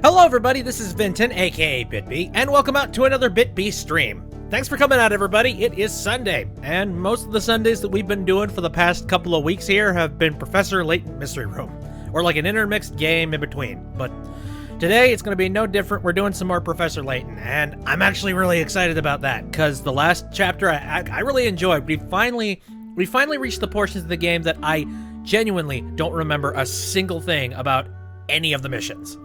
Hello everybody, this is Vinton, aka BitB, and welcome out to another BitB stream. Thanks for coming out, everybody. It is Sunday, and most of the Sundays that we've been doing for the past couple of weeks here have been Professor Layton Mystery Room, or like an intermixed game in between. But today, it's going to be no different. We're doing some more Professor Layton, and I'm actually really excited about that, because the last chapter I really enjoyed. We finally reached the portions of the game that I genuinely don't remember a single thing about any of the missions.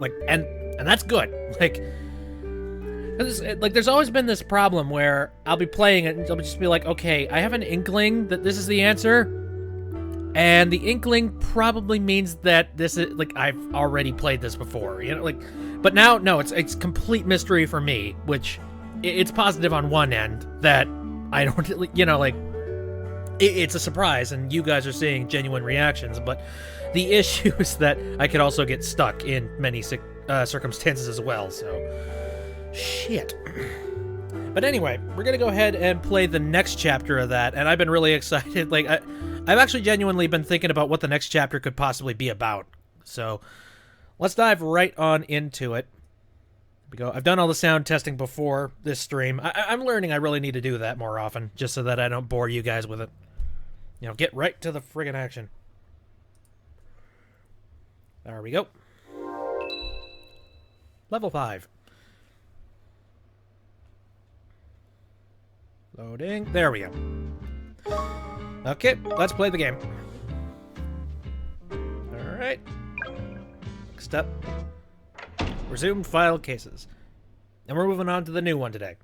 And that's good. There's always been this problem where I'll be playing it and I'll just be like, okay, I have an inkling that this is the answer, and the inkling probably means that this is, I've already played this before, but now, no, it's complete mystery for me, which, it's positive on one end, that I don't, it's a surprise, and you guys are seeing genuine reactions, but the issue is that I could also get stuck in many circumstances as well, so shit. But anyway, we're gonna go ahead and play the next chapter of that, and I've been really excited. I've actually genuinely been thinking about what the next chapter could possibly be about, so let's dive right on into it. Here we go. I've done all the sound testing before this stream. I'm learning I really need to do that more often, just so that I don't bore you guys with it. Get right to the friggin' action. There we go. Level 5. Loading. There we go. Okay, let's play the game. Alright. Next up. Resumed file cases. And we're moving on to the new one today.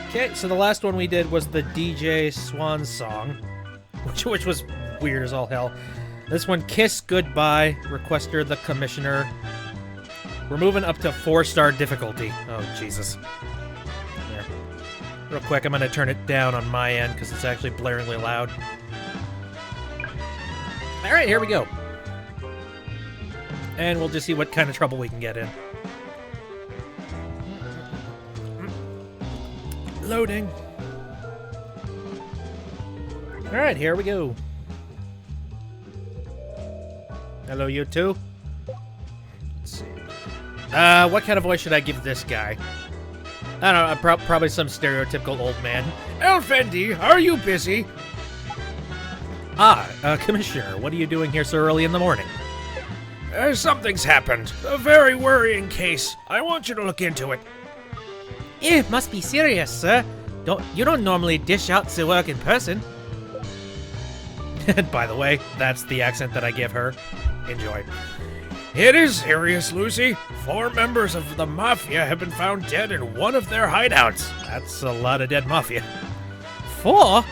Okay, so the last one we did was the DJ Swan song, which was weird as all hell. This one, Kiss Goodbye, Requester the Commissioner. We're moving up to 4-star difficulty. Oh, Jesus. There. Real quick, I'm going to turn it down on my end because it's actually blaringly loud. Alright, here we go. And we'll just see what kind of trouble we can get in. Loading. Alright, here we go. Hello, you two. Let's see. What kind of voice should I give this guy? I don't know, probably some stereotypical old man. Elfendi, are you busy? Commissioner, what are you doing here so early in the morning? Something's happened. A very worrying case. I want you to look into it. It must be serious, sir. You don't normally dish out the work in person. And by the way, that's the accent that I give her. Enjoy. It is serious, Lucy. 4 members of the Mafia have been found dead in one of their hideouts. That's a lot of dead Mafia. 4?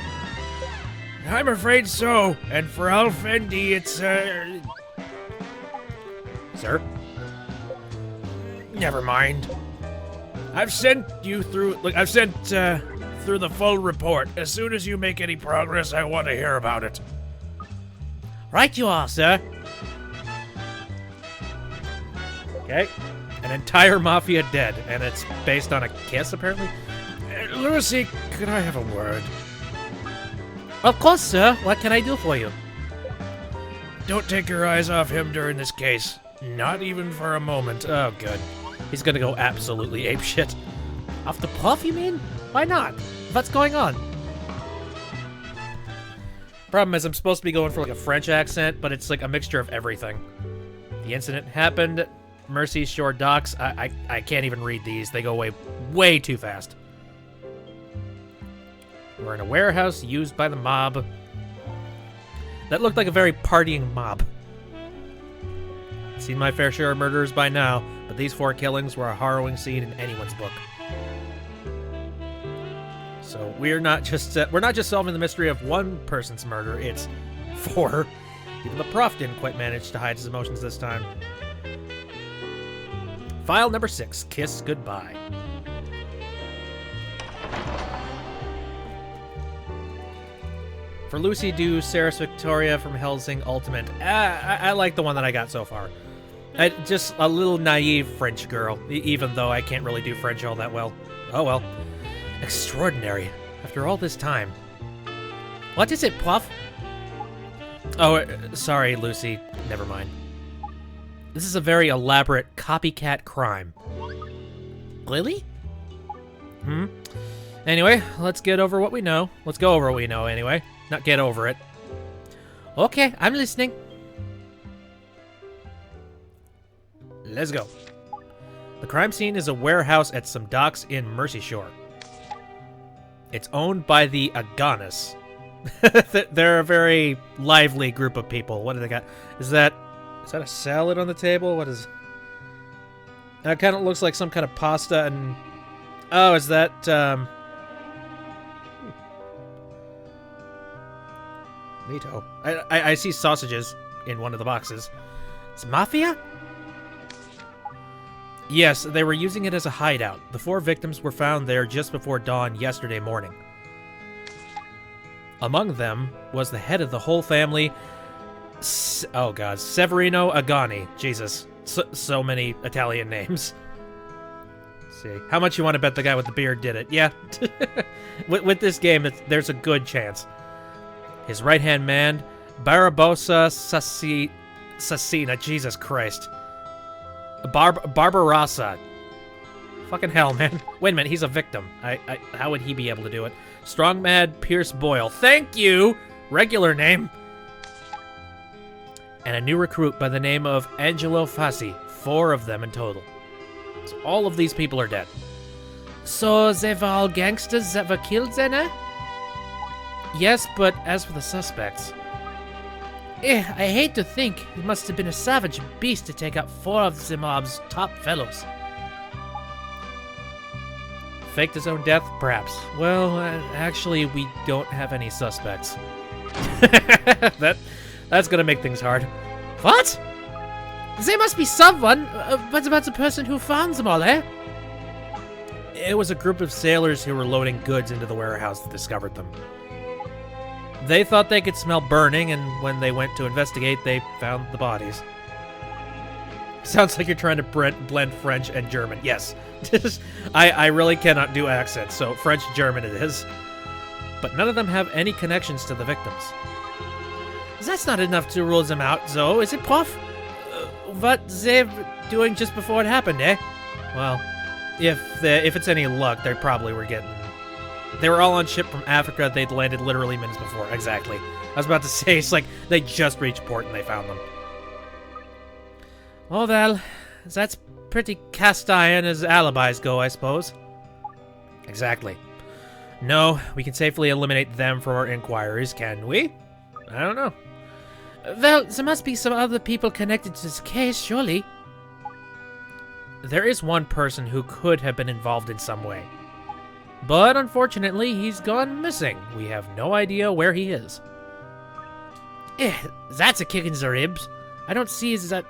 I'm afraid so. And for Alfendi, it's, Sir? Never mind. I've sent through the full report. As soon as you make any progress, I want to hear about it. Right you are, sir. Okay. An entire Mafia dead, and it's based on a kiss, apparently? Lucy, could I have a word? Of course, sir. What can I do for you? Don't take your eyes off him during this case. Not even for a moment. Oh, good. He's gonna go absolutely apeshit. Off the puff, you mean? Why not? What's going on? Problem is, I'm supposed to be going for a French accent, but it's a mixture of everything. The incident happened at Mercy Shore Docks. I can't even read these. They go way too fast. We're in a warehouse used by the mob. That looked like a very partying mob. Seen my fair share of murderers by now, but these 4 killings were a harrowing scene in anyone's book. So we're not just solving the mystery of one person's murder, it's 4. Even the prof didn't quite manage to hide his emotions this time. File number 6, Kiss Goodbye. For Lucy do Saris Victoria from Helsing Ultimate. I like the one that I got so far. Just a little naive French girl, even though I can't really do French all that well. Oh well. Extraordinary. After all this time. What is it, Puff? Oh, sorry, Lucy. Never mind. This is a very elaborate copycat crime. Lily? Anyway, let's get over what we know. Let's go over what we know, anyway. Not get over it. Okay, I'm listening. Let's go. The crime scene is a warehouse at some docks in Mercyshore. It's owned by the Agonis. They're a very lively group of people. What do they got? Is that a salad on the table? What is... That kind of looks like some kind of pasta and... Oh, is that, Neato. I see sausages in one of the boxes. It's mafia? Yes, they were using it as a hideout. The 4 victims were found there just before dawn yesterday morning. Among them was the head of the whole family, oh god, Severino Agani. Jesus, so many Italian names. Let's see, how much you want to bet the guy with the beard did it? Yeah, with this game, there's a good chance. His right-hand man, Barbosa Sassina, Jesus Christ. Barbarossa. Fucking hell, man. Wait a minute, he's a victim. How would he be able to do it? Strong Mad Pierce Boyle. Thank you! Regular name. And a new recruit by the name of Angelo Fassi. 4 of them in total. So all of these people are dead. So they were all gangsters that were killed then, eh? Yes, but as for the suspects... I hate to think it must have been a savage beast to take out 4 of the mob's top fellows. Faked his own death? Perhaps. Well, actually, we don't have any suspects. That's gonna make things hard. What? There must be someone. What about the person who found them all, eh? It was a group of sailors who were loading goods into the warehouse that discovered them. They thought they could smell burning, and when they went to investigate, they found the bodies. Sounds like you're trying to blend French and German. Yes. I really cannot do accents, so French-German it is. But none of them have any connections to the victims. That's not enough to rule them out, though, is it, Prof? What they're doing just before it happened, eh? Well, if it's any luck, they probably were getting... They were all on ship from Africa. They'd landed literally minutes before. Exactly. I was about to say, it's like they just reached port and they found them. Oh, well, that's pretty cast iron as alibis go, I suppose. Exactly. No, we can safely eliminate them from our inquiries, can we? I don't know. Well, there must be some other people connected to this case, surely. There is one person who could have been involved in some way. But unfortunately, he's gone missing. We have no idea where he is. That's a kick in the ribs. I don't see that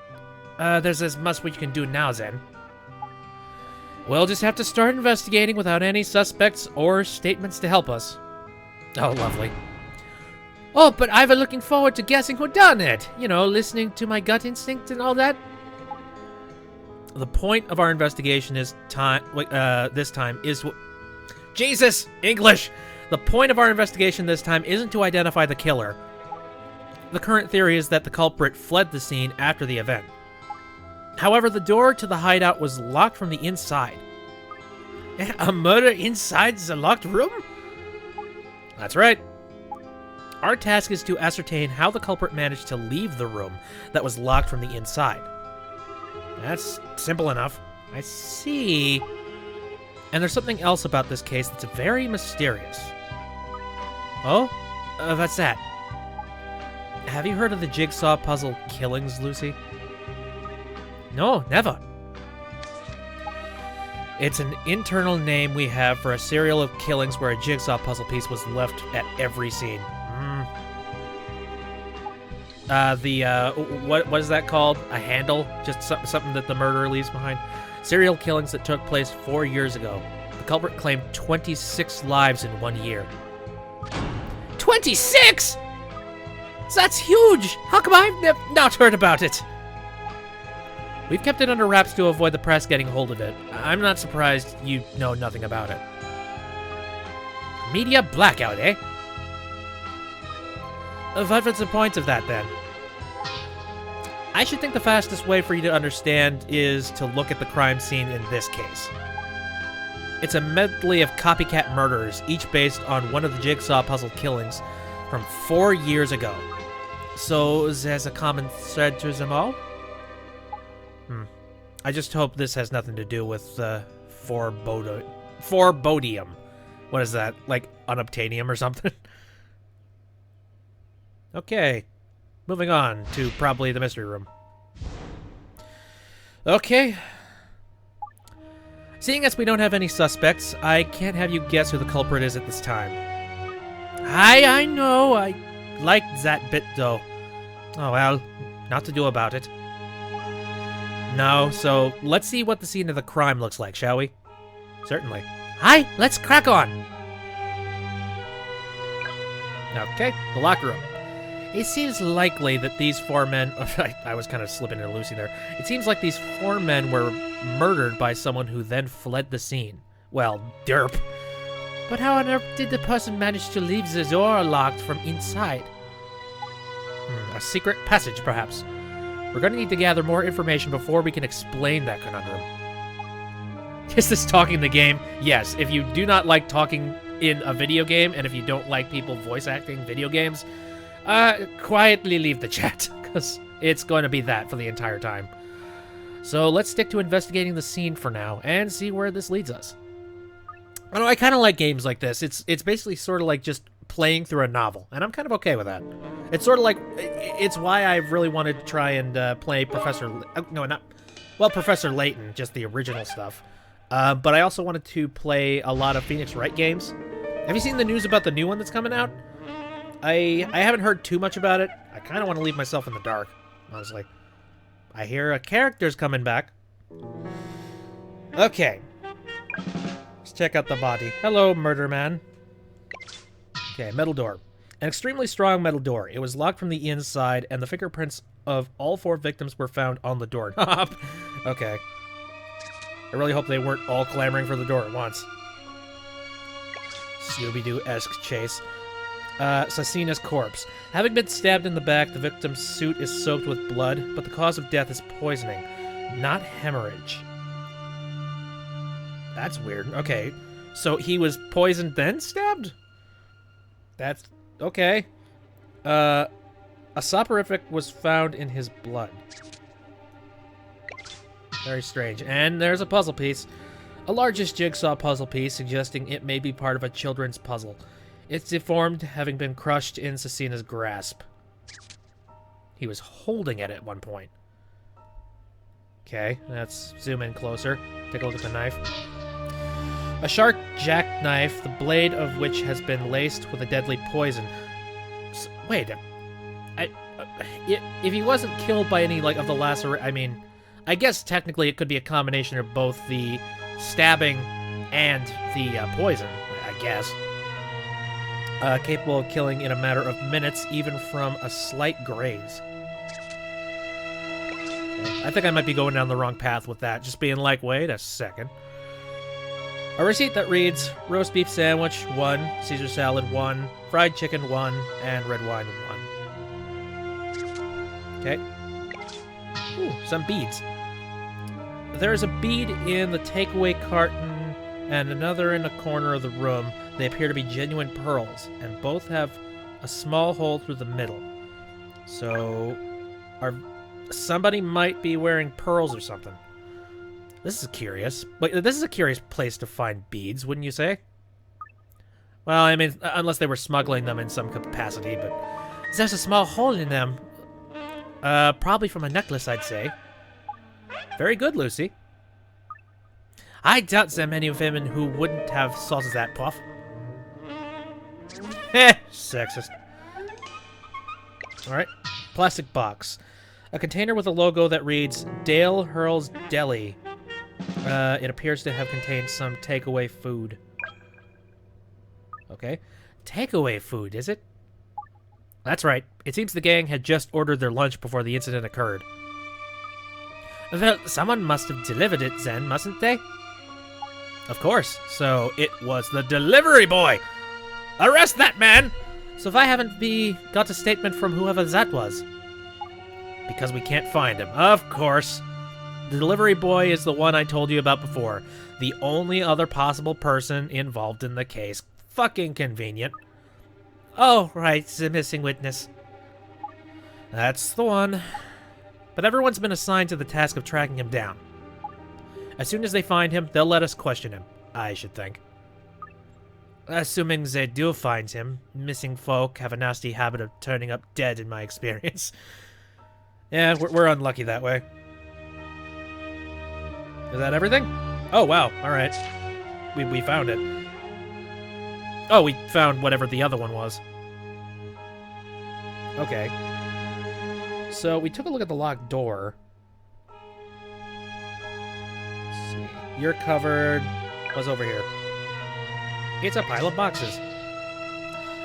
there's as much we can do now, then. We'll just have to start investigating without any suspects or statements to help us. Oh, lovely. Oh, but I've been looking forward to guessing who done it. You know, listening to my gut instinct and all that. The point of our investigation is this time is... Jesus! English! The point of our investigation this time isn't to identify the killer. The current theory is that the culprit fled the scene after the event. However, the door to the hideout was locked from the inside. A murder inside the locked room? That's right. Our task is to ascertain how the culprit managed to leave the room that was locked from the inside. That's simple enough. I see. And there's something else about this case that's very mysterious. Oh? What's that? Have you heard of the jigsaw puzzle killings, Lucy? No, never. It's an internal name we have for a serial of killings where a jigsaw puzzle piece was left at every scene. What is that called? A handle? Just something that the murderer leaves behind? Serial killings that took place 4 years ago. The culprit claimed 26 lives in 1 year. 26?! That's huge! How come I've not heard about it? We've kept it under wraps to avoid the press getting hold of it. I'm not surprised you know nothing about it. Media blackout, eh? What was the point of that, then? I should think the fastest way for you to understand is to look at the crime scene in this case. It's a medley of copycat murders, each based on one of the jigsaw puzzle killings from 4 years ago. So, there's a common thread to them all? I just hope this has nothing to do with forebodium. What is that? Like unobtainium or something? Okay. Moving on to probably the mystery room. Okay. Seeing as we don't have any suspects, I can't have you guess who the culprit is at this time. I know. I liked that bit, though. Oh, well. Not to do about it. No, so let's see what the scene of the crime looks like, shall we? Certainly. Hi, let's crack on! Okay, the locker room. It seems likely that these 4 men... I was kind of slipping into Lucy there. It seems like these 4 men were murdered by someone who then fled the scene. Well, derp. But how on earth did the person manage to leave the door locked from inside? A secret passage, perhaps. We're going to need to gather more information before we can explain that conundrum. Is this talking the game? Yes, if you do not like talking in a video game, and if you don't like people voice acting video games, quietly leave the chat, because it's going to be that for the entire time. So let's stick to investigating the scene for now, and see where this leads us. I know, I kind of like games like this. It's basically sort of like just playing through a novel, and I'm kind of okay with that. It's sort of like, it's why I really wanted to try and play Professor Layton, just the original stuff. But I also wanted to play a lot of Phoenix Wright games. Have you seen the news about the new one that's coming out? I haven't heard too much about it. I kind of want to leave myself in the dark, honestly. I hear a character's coming back. Okay. Let's check out the body. Hello, murder man. Okay, metal door. An extremely strong metal door. It was locked from the inside, and the fingerprints of all 4 victims were found on the door. Okay. I really hope they weren't all clamoring for the door at once. Scooby-Doo-esque chase. Sasina's corpse. Having been stabbed in the back, the victim's suit is soaked with blood, but the cause of death is poisoning, not hemorrhage. That's weird. Okay. So he was poisoned then stabbed? That's... okay. A soporific was found in his blood. Very strange. And there's a puzzle piece. A largish jigsaw puzzle piece, suggesting it may be part of a children's puzzle. It's deformed, having been crushed in Sasina's grasp. He was holding it at one point. Okay, let's zoom in closer. Take a look at the knife. A sharp jackknife, the blade of which has been laced with a deadly poison. Wait, if he wasn't killed by any, like, of the I mean, I guess technically it could be a combination of both the stabbing and the poison, I guess. Capable of killing in a matter of minutes, even from a slight graze. Okay. I think I might be going down the wrong path with that, just being like, wait a second. A receipt that reads, roast beef sandwich, 1, Caesar salad, 1, fried chicken, 1, and red wine, 1. Okay. Ooh, some beads. There is a bead in the takeaway carton and another in the corner of the room. They appear to be genuine pearls, and both have a small hole through the middle. So, somebody might be wearing pearls or something. This is curious. But this is a curious place to find beads, wouldn't you say? Well, I mean, unless they were smuggling them in some capacity, but... There's a small hole in them. Probably from a necklace, I'd say. Very good, Lucy. I doubt there are many women who wouldn't have sauces that puff. Sexist. Alright. Plastic box. A container with a logo that reads Dale Hurl's Deli. It appears to have contained some takeaway food. Okay. Takeaway food, is it? That's right. It seems the gang had just ordered their lunch before the incident occurred. Well, someone must have delivered it then, mustn't they? Of course. So it was the delivery boy! Arrest that man! So if I haven't got a statement from whoever that was. Because we can't find him. Of course. The delivery boy is the one I told you about before. The only other possible person involved in the case. Fucking convenient. Oh, right, the missing witness. That's the one. But everyone's been assigned to the task of tracking him down. As soon as they find him, they'll let us question him, I should think. Assuming they do find him, missing folk have a nasty habit of turning up dead in my experience. Yeah, we're unlucky that way. Is that everything? Oh, wow, alright. We found it. Oh, we found whatever the other one was. Okay. So, we took a look at the locked door. Let's see. You're covered. What's over here? It's a pile of boxes.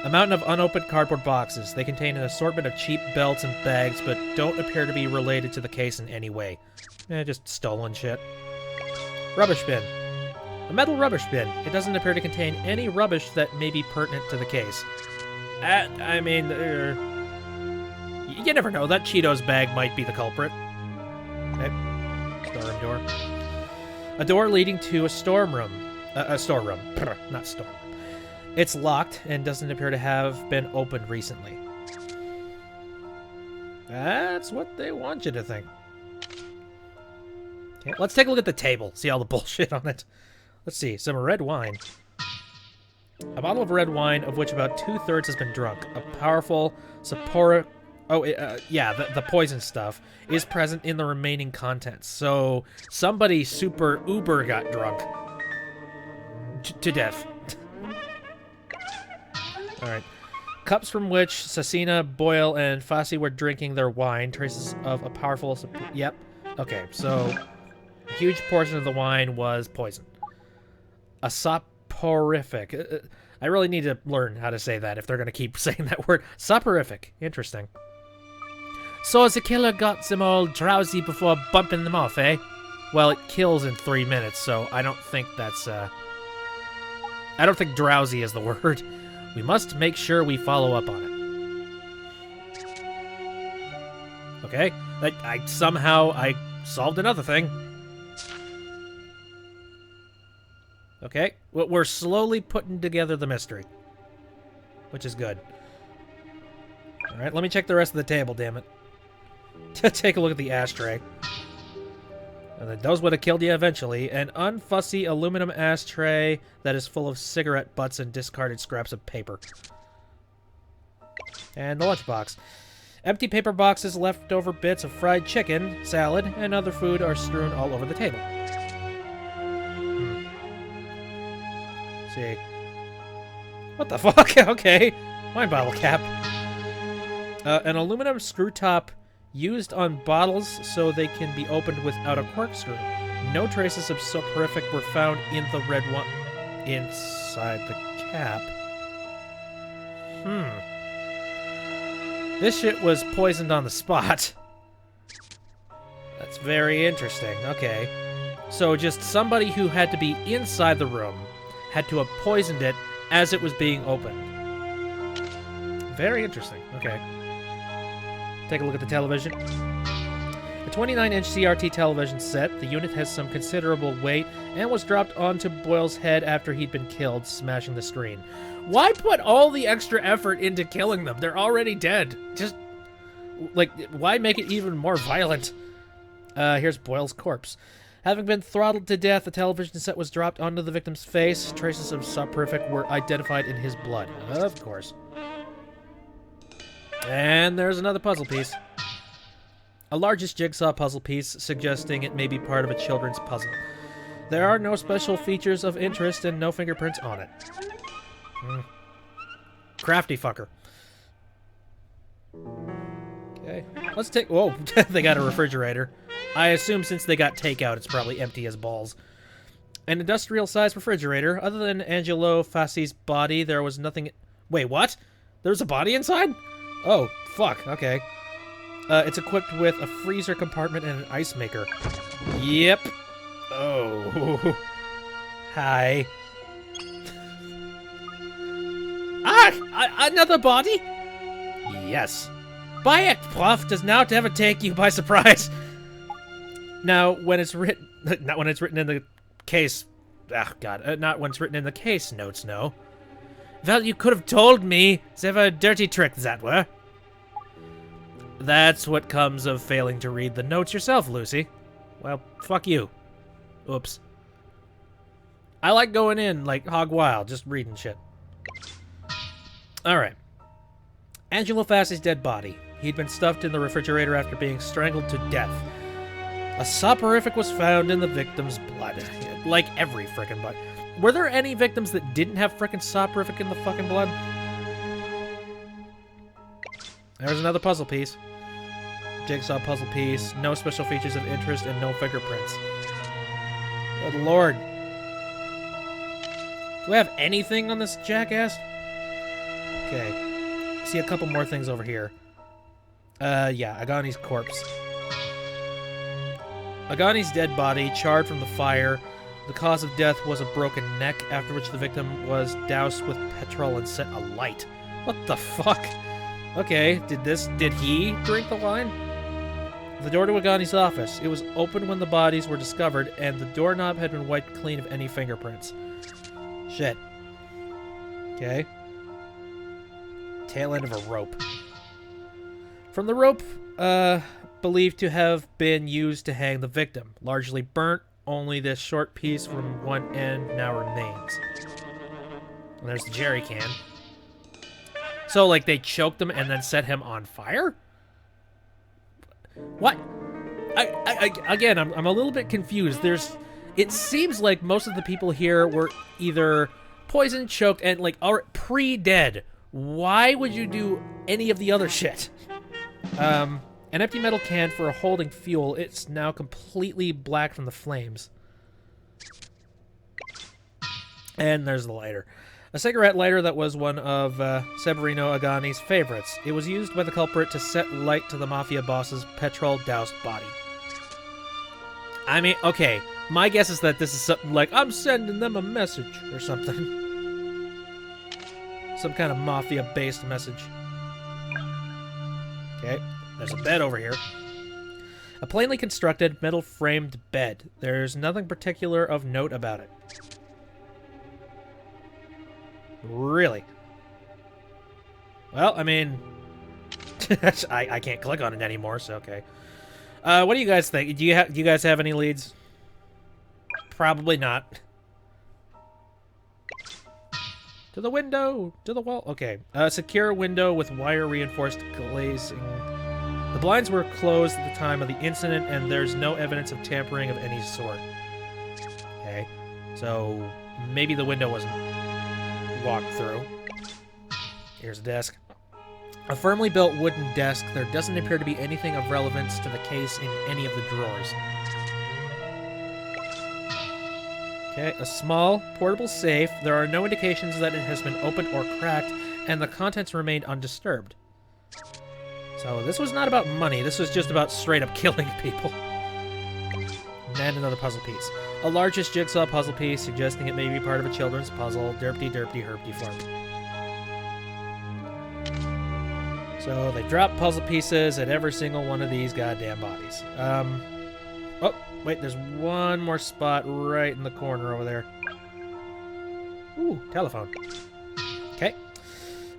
A mountain of unopened cardboard boxes. They contain an assortment of cheap belts and bags, but don't appear to be related to the case in any way. Just stolen shit. Rubbish bin. A metal rubbish bin. It doesn't appear to contain any rubbish that may be pertinent to the case. I mean, you never know. That Cheetos bag might be the culprit. Okay. Storeroom door. A door leading to a storeroom. A storeroom. Not storeroom. It's locked and doesn't appear to have been opened recently. That's what they want you to think. Okay, let's take a look at the table. See all the bullshit on it. Let's see. Some red wine. A bottle of red wine, of which about 2/3 has been drunk. A powerful soporific... Oh, yeah, the poison stuff is present in the remaining contents. So, somebody super uber got drunk. To death. Alright. Cups from which Cecina, Boyle, and Fassi were drinking their wine. Traces of a powerful... Yep. Okay, so... A huge portion of the wine was poison. A soporific. I really need to learn how to say that if they're going to keep saying that word. Soporific. Interesting. So the killer got them all drowsy before bumping them off, eh? Well, it kills in 3 minutes, so I don't think that's, I don't think drowsy is the word. We must make sure we follow up on it. Okay. Somehow I solved another thing. Okay. Well, we're slowly putting together the mystery. Which is good. Alright, let me check the rest of the table, damn it. Take a look at the ashtray. And then those would have killed you eventually. An unfussy aluminum ashtray that is full of cigarette butts and discarded scraps of paper. And the lunchbox. Empty paper boxes, leftover bits of fried chicken, salad, and other food are strewn all over the table. See. What the fuck? Okay. Wine bottle cap. An aluminum screw top used on bottles so they can be opened without a corkscrew. No traces of soporific were found in the red one inside the cap. This shit was poisoned on the spot. That's very interesting. Okay. So just somebody who had to be inside the room had to have poisoned it as it was being opened. Very interesting. Okay. Take a look at the television. A 29-inch CRT television set. The unit has some considerable weight and was dropped onto Boyle's head after he'd been killed, smashing the screen. Why put all the extra effort into killing them? They're already dead. Just, like, why make it even more violent? Here's Boyle's corpse. Having been throttled to death, the television set was dropped onto the victim's face. Traces of soporific were identified in his blood. Of course. And there's another puzzle piece. A largest jigsaw puzzle piece, suggesting it may be part of a children's puzzle. There are no special features of interest and no fingerprints on it. Crafty fucker. Okay. Let's take... Whoa, they got a refrigerator. I assume since they got takeout, it's probably empty as balls. An industrial-sized refrigerator. Other than Angelo Fassi's body, there was nothing... Wait, what? There's a body inside? Oh, fuck. Okay. It's equipped with a freezer compartment and an ice maker. Yep. Oh. Hi. Ah! Another body? Yes. Bayek Prof does not ever take you by surprise. Now, when it's written, not when it's written in the case, not when it's written in the case notes, no. Well, you could have told me. It's a dirty trick, that were. That's what comes of failing to read the notes yourself, Lucy. Well, fuck you. Oops. I like going in like hog wild, just reading shit. Alright. Angelo Fassi's dead body. He'd been stuffed in the refrigerator after being strangled to death. A soporific was found in the victim's blood. Like every frickin' blood. Were there any victims that didn't have frickin' soporific in the fucking blood? There's another puzzle piece. Jigsaw puzzle piece. No special features of interest and no fingerprints. Good lord. Do I have anything on this jackass? Okay. See a couple more things over here. Yeah, Agani's corpse. Agani's dead body, charred from the fire. The cause of death was a broken neck, after which the victim was doused with petrol and set alight. What the fuck? Okay, did he drink the wine? The door to Agani's office. It was open when the bodies were discovered, and the doorknob had been wiped clean of any fingerprints. Shit. Okay. Tail end of a rope. From the rope, believed to have been used to hang the victim. Largely burnt, only this short piece from one end now remains. And there's the jerry can. So, like, they choked him and then set him on fire? What? Again, I'm a little bit confused. It seems like most of the people here were either poisoned, choked, and, like, are pre-dead. Why would you do any of the other shit? An empty metal can for holding fuel. It's now completely black from the flames. And there's the lighter. A cigarette lighter that was one of Severino Agani's favorites. It was used by the culprit to set light to the mafia boss's petrol-doused body. I mean, okay, my guess is that this is something like, I'm sending them a message, or something. Some kind of mafia-based message. Okay, there's a bed over here. A plainly constructed, metal-framed bed. There's nothing particular of note about it. Really? Well, I mean, I can't click on it anymore, so okay. What do you guys think? Do you guys have any leads? Probably not. To the window! To the wall! Okay. Secure window with wire-reinforced glazing. The blinds were closed at the time of the incident, and there's no evidence of tampering of any sort. Okay. So, maybe the window wasn't walked through. Here's a desk. A firmly built wooden desk. There doesn't appear to be anything of relevance to the case in any of the drawers. Okay, a small, portable safe. There are no indications that it has been opened or cracked, and the contents remained undisturbed. So this was not about money. This was just about straight up killing people. And another puzzle piece. A largest jigsaw puzzle piece, suggesting it may be part of a children's puzzle. Derpty, derpty, herpty, flurpy. So they drop puzzle pieces at every single one of these goddamn bodies. Oh, wait, there's one more spot right in the corner over there. Ooh, telephone. Okay.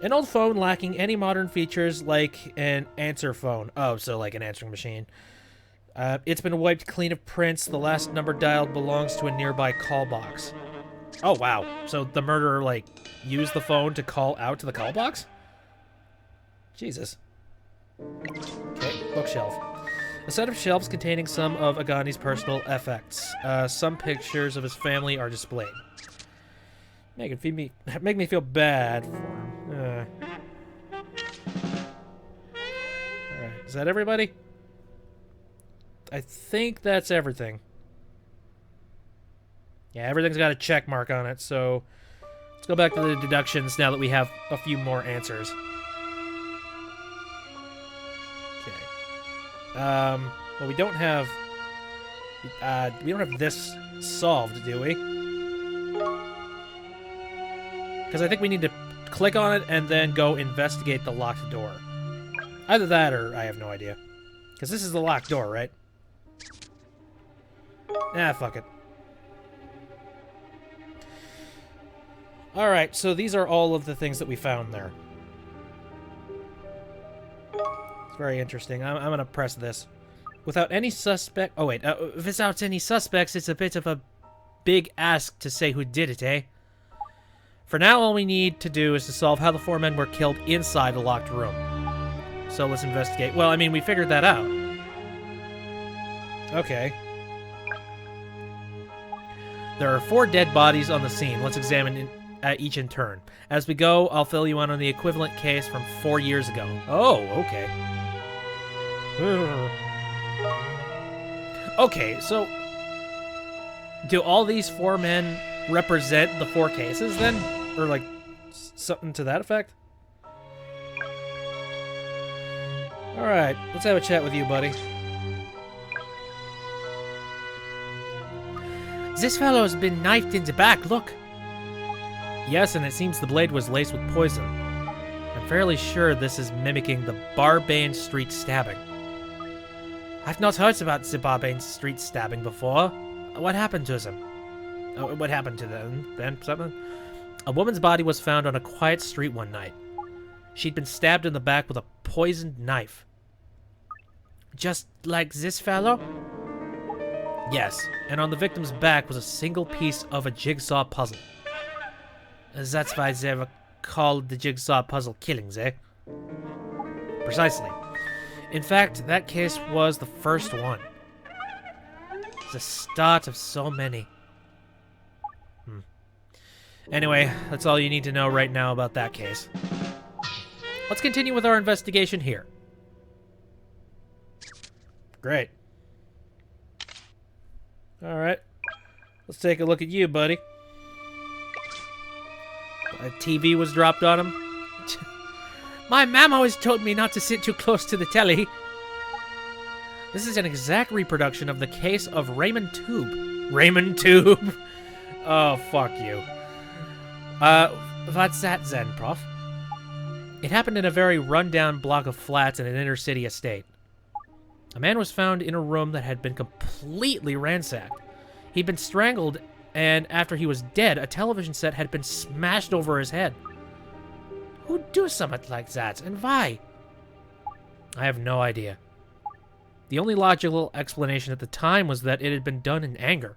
An old phone lacking any modern features like an answer phone. Oh, so like an answering machine. It's been wiped clean of prints. The last number dialed belongs to a nearby call box. Oh, wow. So the murderer, like, used the phone to call out to the call box? Jesus. Okay, bookshelf. A set of shelves containing some of Agani's personal effects. Some pictures of his family are displayed. Make me feel bad for him. Alright, is that everybody? I think that's everything. Yeah, everything's got a check mark on it, so let's go back to the deductions now that we have a few more answers. Okay. Well, we don't have this solved, do we? Because I think we need to click on it and then go investigate the locked door. Either that or I have no idea. Because this is the locked door, right? Ah, fuck it. Alright, so these are all of the things that we found there. It's very interesting. I'm gonna press this. Without any suspect... Oh, wait. Without any suspects, it's a bit of a big ask to say who did it, eh? For now, all we need to do is to solve how the 4 men were killed inside a locked room. So let's investigate. Well, I mean, we figured that out. Okay. There are 4 dead bodies on the scene. Let's examine each in turn. As we go, I'll fill you in on the equivalent case from 4 years ago. Oh, okay. Okay, so... do all these 4 men represent the 4 cases, then? Or, like, something to that effect? Alright, let's have a chat with you, buddy. This fellow's been knifed in the back, look! Yes, and it seems the blade was laced with poison. I'm fairly sure this is mimicking the Barbane Street stabbing. I've not heard about the Barbane Street stabbing before. What happened to them? Oh, what happened to them, then? Something? A woman's body was found on a quiet street one night. She'd been stabbed in the back with a poisoned knife. Just like this fellow? Yes, and on the victim's back was a single piece of a jigsaw puzzle. That's why they were called the jigsaw puzzle killings, eh? Precisely. In fact, that case was the first one. The start of so many. Anyway, that's all you need to know right now about that case. Let's continue with our investigation here. Great. Alright. Let's take a look at you, buddy. A TV was dropped on him. My mom always told me not to sit too close to the telly. This is an exact reproduction of the case of Raymond Tube. Raymond Tube? Oh, fuck you. What's that then, Prof? It happened in a very run-down block of flats in an inner-city estate. A man was found in a room that had been completely ransacked. He'd been strangled, and after he was dead, a television set had been smashed over his head. Who'd do something like that, and why? I have no idea. The only logical explanation at the time was that it had been done in anger.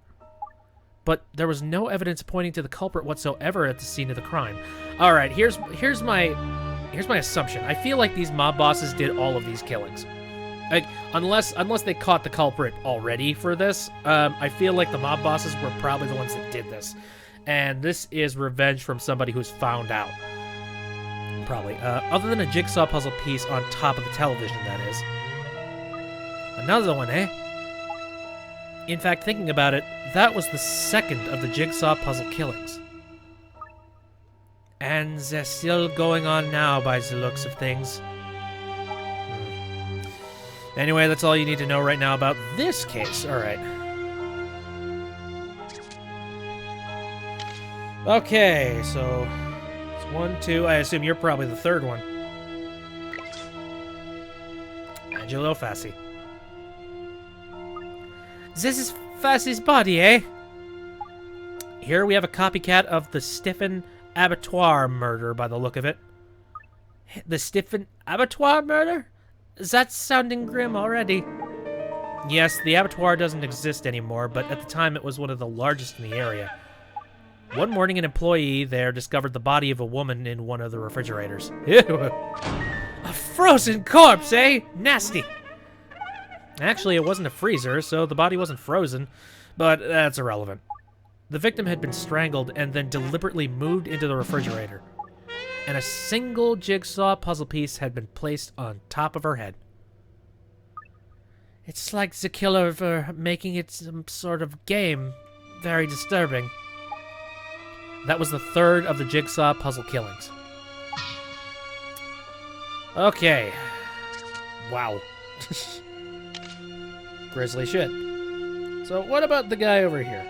But there was no evidence pointing to the culprit whatsoever at the scene of the crime. Alright, here's my assumption. I feel like these mob bosses did all of these killings. Like, unless they caught the culprit already for this, I feel like the mob bosses were probably the ones that did this. And this is revenge from somebody who's found out. Probably. Other than a jigsaw puzzle piece on top of the television, that is. Another one, eh? In fact, thinking about it, that was the second of the jigsaw puzzle killings. And they're still going on now by the looks of things. Anyway, that's all you need to know right now about this case. Alright. Okay, so... it's 1, 2... I assume you're probably the third one. Angelo Fassi. This is Fassi's body, eh? Here we have a copycat of the Stiffen Abattoir murder, by the look of it. The Stiffen Abattoir murder? That's sounding grim already. Yes, the abattoir doesn't exist anymore, but at the time it was one of the largest in the area. One morning, an employee there discovered the body of a woman in one of the refrigerators. Ew. A frozen corpse, eh? Nasty. Actually, it wasn't a freezer, so the body wasn't frozen, but that's irrelevant. The victim had been strangled and then deliberately moved into the refrigerator, and a single jigsaw puzzle piece had been placed on top of her head. It's like the killer were making it some sort of game. Very disturbing. That was the third of the jigsaw puzzle killings. Okay. Wow. Grisly shit. So what about the guy over here?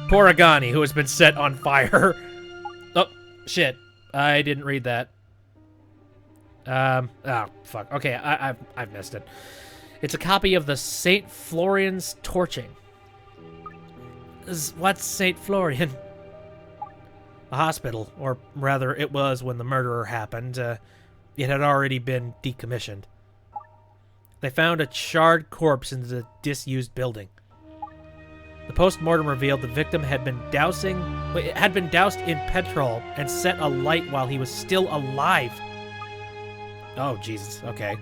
Poragani, who has been set on fire. Oh, shit. I didn't read that. Oh, fuck. Okay, I've missed it. It's a copy of the St. Florian's Torching. What's St. Florian? A hospital, or rather, it was when the murder happened. It had already been decommissioned. They found a charred corpse in the disused building. The post-mortem revealed the victim had been doused in petrol and set alight while he was still alive. Oh, Jesus. Okay.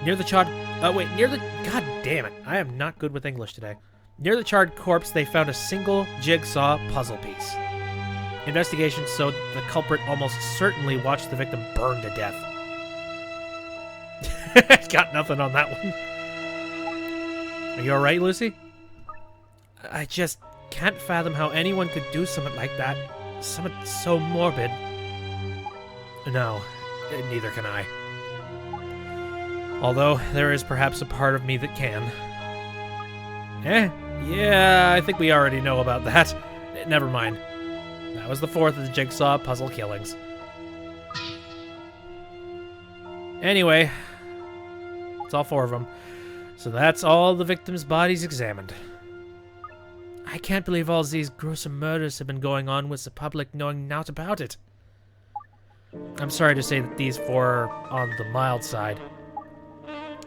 Near the charred... God damn it. I am not good with English today. Near the charred corpse, they found a single jigsaw puzzle piece. Investigation showed the culprit almost certainly watched the victim burn to death. Got nothing on that one. Are you alright, Lucy? I just can't fathom how anyone could do something like that. Something so morbid. No, neither can I. Although, there is perhaps a part of me that can. Yeah, I think we already know about that. Never mind. That was the fourth of the jigsaw puzzle killings. Anyway, it's all four of them. So that's all the victims' bodies examined. I can't believe all these gruesome murders have been going on with the public knowing naught about it. I'm sorry to say that these four are on the mild side.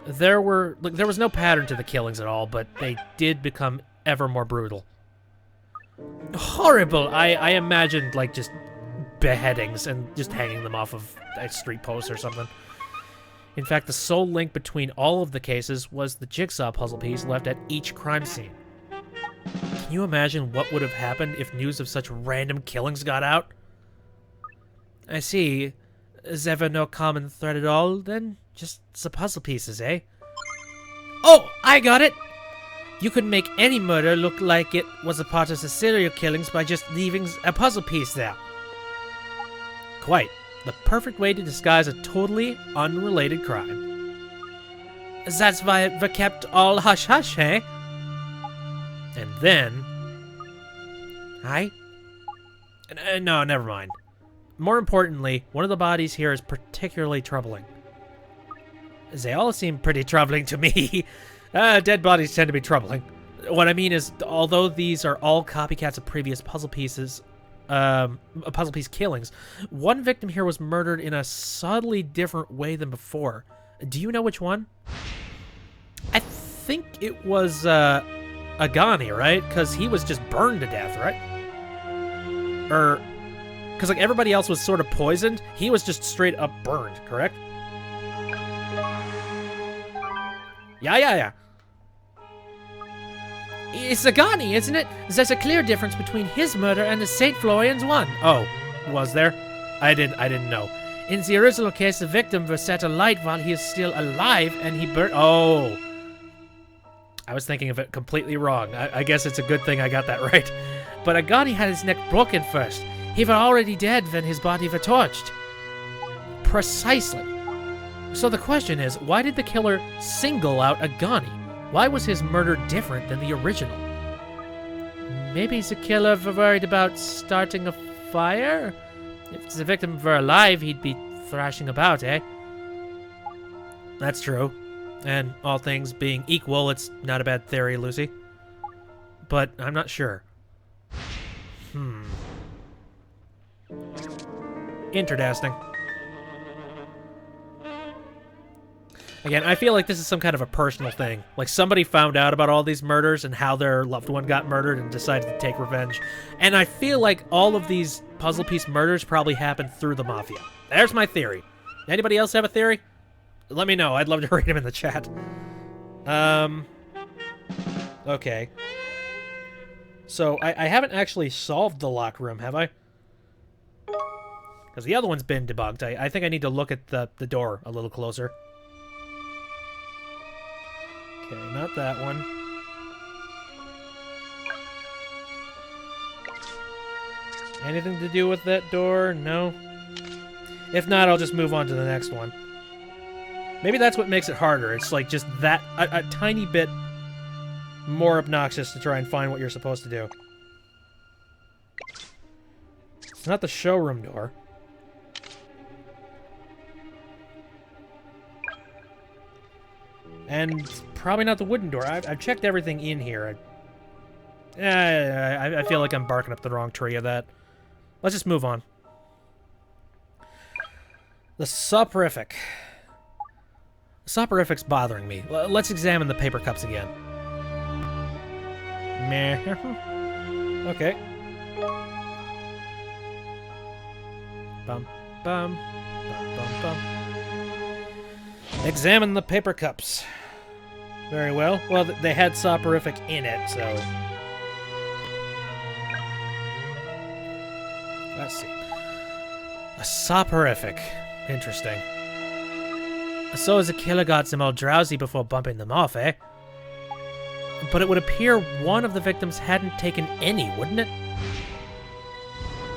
There was no pattern to the killings at all, but they did become ever more brutal. Horrible! I imagined, like, just beheadings and just hanging them off of a street post or something. In fact, the sole link between all of the cases was the jigsaw puzzle piece left at each crime scene. Can you imagine what would have happened if news of such random killings got out? I see. Is ever no common thread at all, then? Just the puzzle pieces, eh? Oh, I got it! You could make any murder look like it was a part of the serial killings by just leaving a puzzle piece there. Quite. The perfect way to disguise a totally unrelated crime. That's why we kept all hush-hush, eh? And then... Hi? No, never mind. More importantly, one of the bodies here is particularly troubling. They all seem pretty troubling to me. Dead bodies tend to be troubling. What I mean is, although these are all copycats of previous puzzle piece killings, one victim here was murdered in a subtly different way than before. Do you know which one? I think it was Agani, right? Because he was just burned to death, right? Because like everybody else was sort of poisoned, he was just straight up burned, correct? Yeah. It's Agani, isn't it? There's a clear difference between his murder and the St. Florian's one. Oh, was there? I didn't know. In the original case, the victim was set alight while he is still alive, and he burned... Oh. I was thinking of it completely wrong. I guess it's a good thing I got that right. But Agani had his neck broken first. He was already dead when his body was torched. Precisely. So the question is, why did the killer single out Agani? Why was his murder different than the original? Maybe the killer was worried about starting a fire? If the victim were alive, he'd be thrashing about, eh? That's true. And all things being equal, it's not a bad theory, Lucy. But I'm not sure. Interesting. Again, I feel like this is some kind of a personal thing. Like somebody found out about all these murders and how their loved one got murdered and decided to take revenge. And I feel like all of these puzzle piece murders probably happened through the Mafia. There's my theory. Anybody else have a theory? Let me know. I'd love to read them in the chat. Okay. So, I haven't actually solved the lock room, have I? Because the other one's been debugged. I think I need to look at the door a little closer. Okay, not that one. Anything to do with that door? No. If not, I'll just move on to the next one. Maybe that's what makes it harder. It's like just that, a tiny bit more obnoxious to try and find what you're supposed to do. It's not the showroom door. And probably not the wooden door. I've checked everything in here. I feel like I'm barking up the wrong tree of that. Let's just move on. The soporific. The soporific's bothering me. Let's examine the paper cups again. Meh. Okay. Bum, bum, bum, bum, bum. Examine the paper cups. Very well. Well, they had soporific in it, so... Let's see. A soporific. Interesting. So as the killer got them all drowsy before bumping them off, eh? But it would appear one of the victims hadn't taken any, wouldn't it?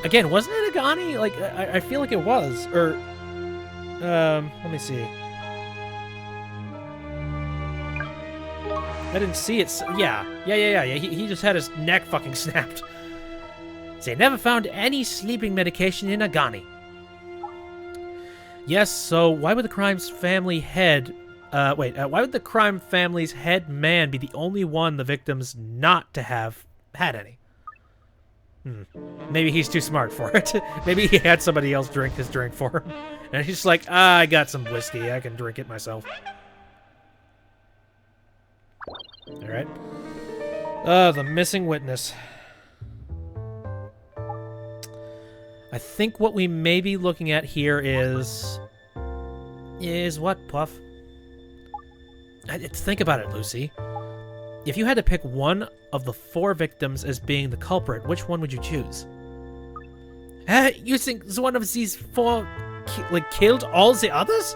Again, wasn't it Agani? Like, I feel like it was. Or, let me see. I didn't see it. Yeah. He just had his neck fucking snapped. They never found any sleeping medication in Agani. Yes, so why would the crime's family head... why would the crime family's head man be the only one the victims not to have had any? Maybe he's too smart for it. Maybe he had somebody else drink his drink for him. And he's just like, I got some whiskey. I can drink it myself. Alright. The missing witness. I think what we may be looking at here is what, Puff? Think about it, Lucy. If you had to pick one of the 4 victims as being the culprit, which one would you choose? You think one of these 4 killed all the others?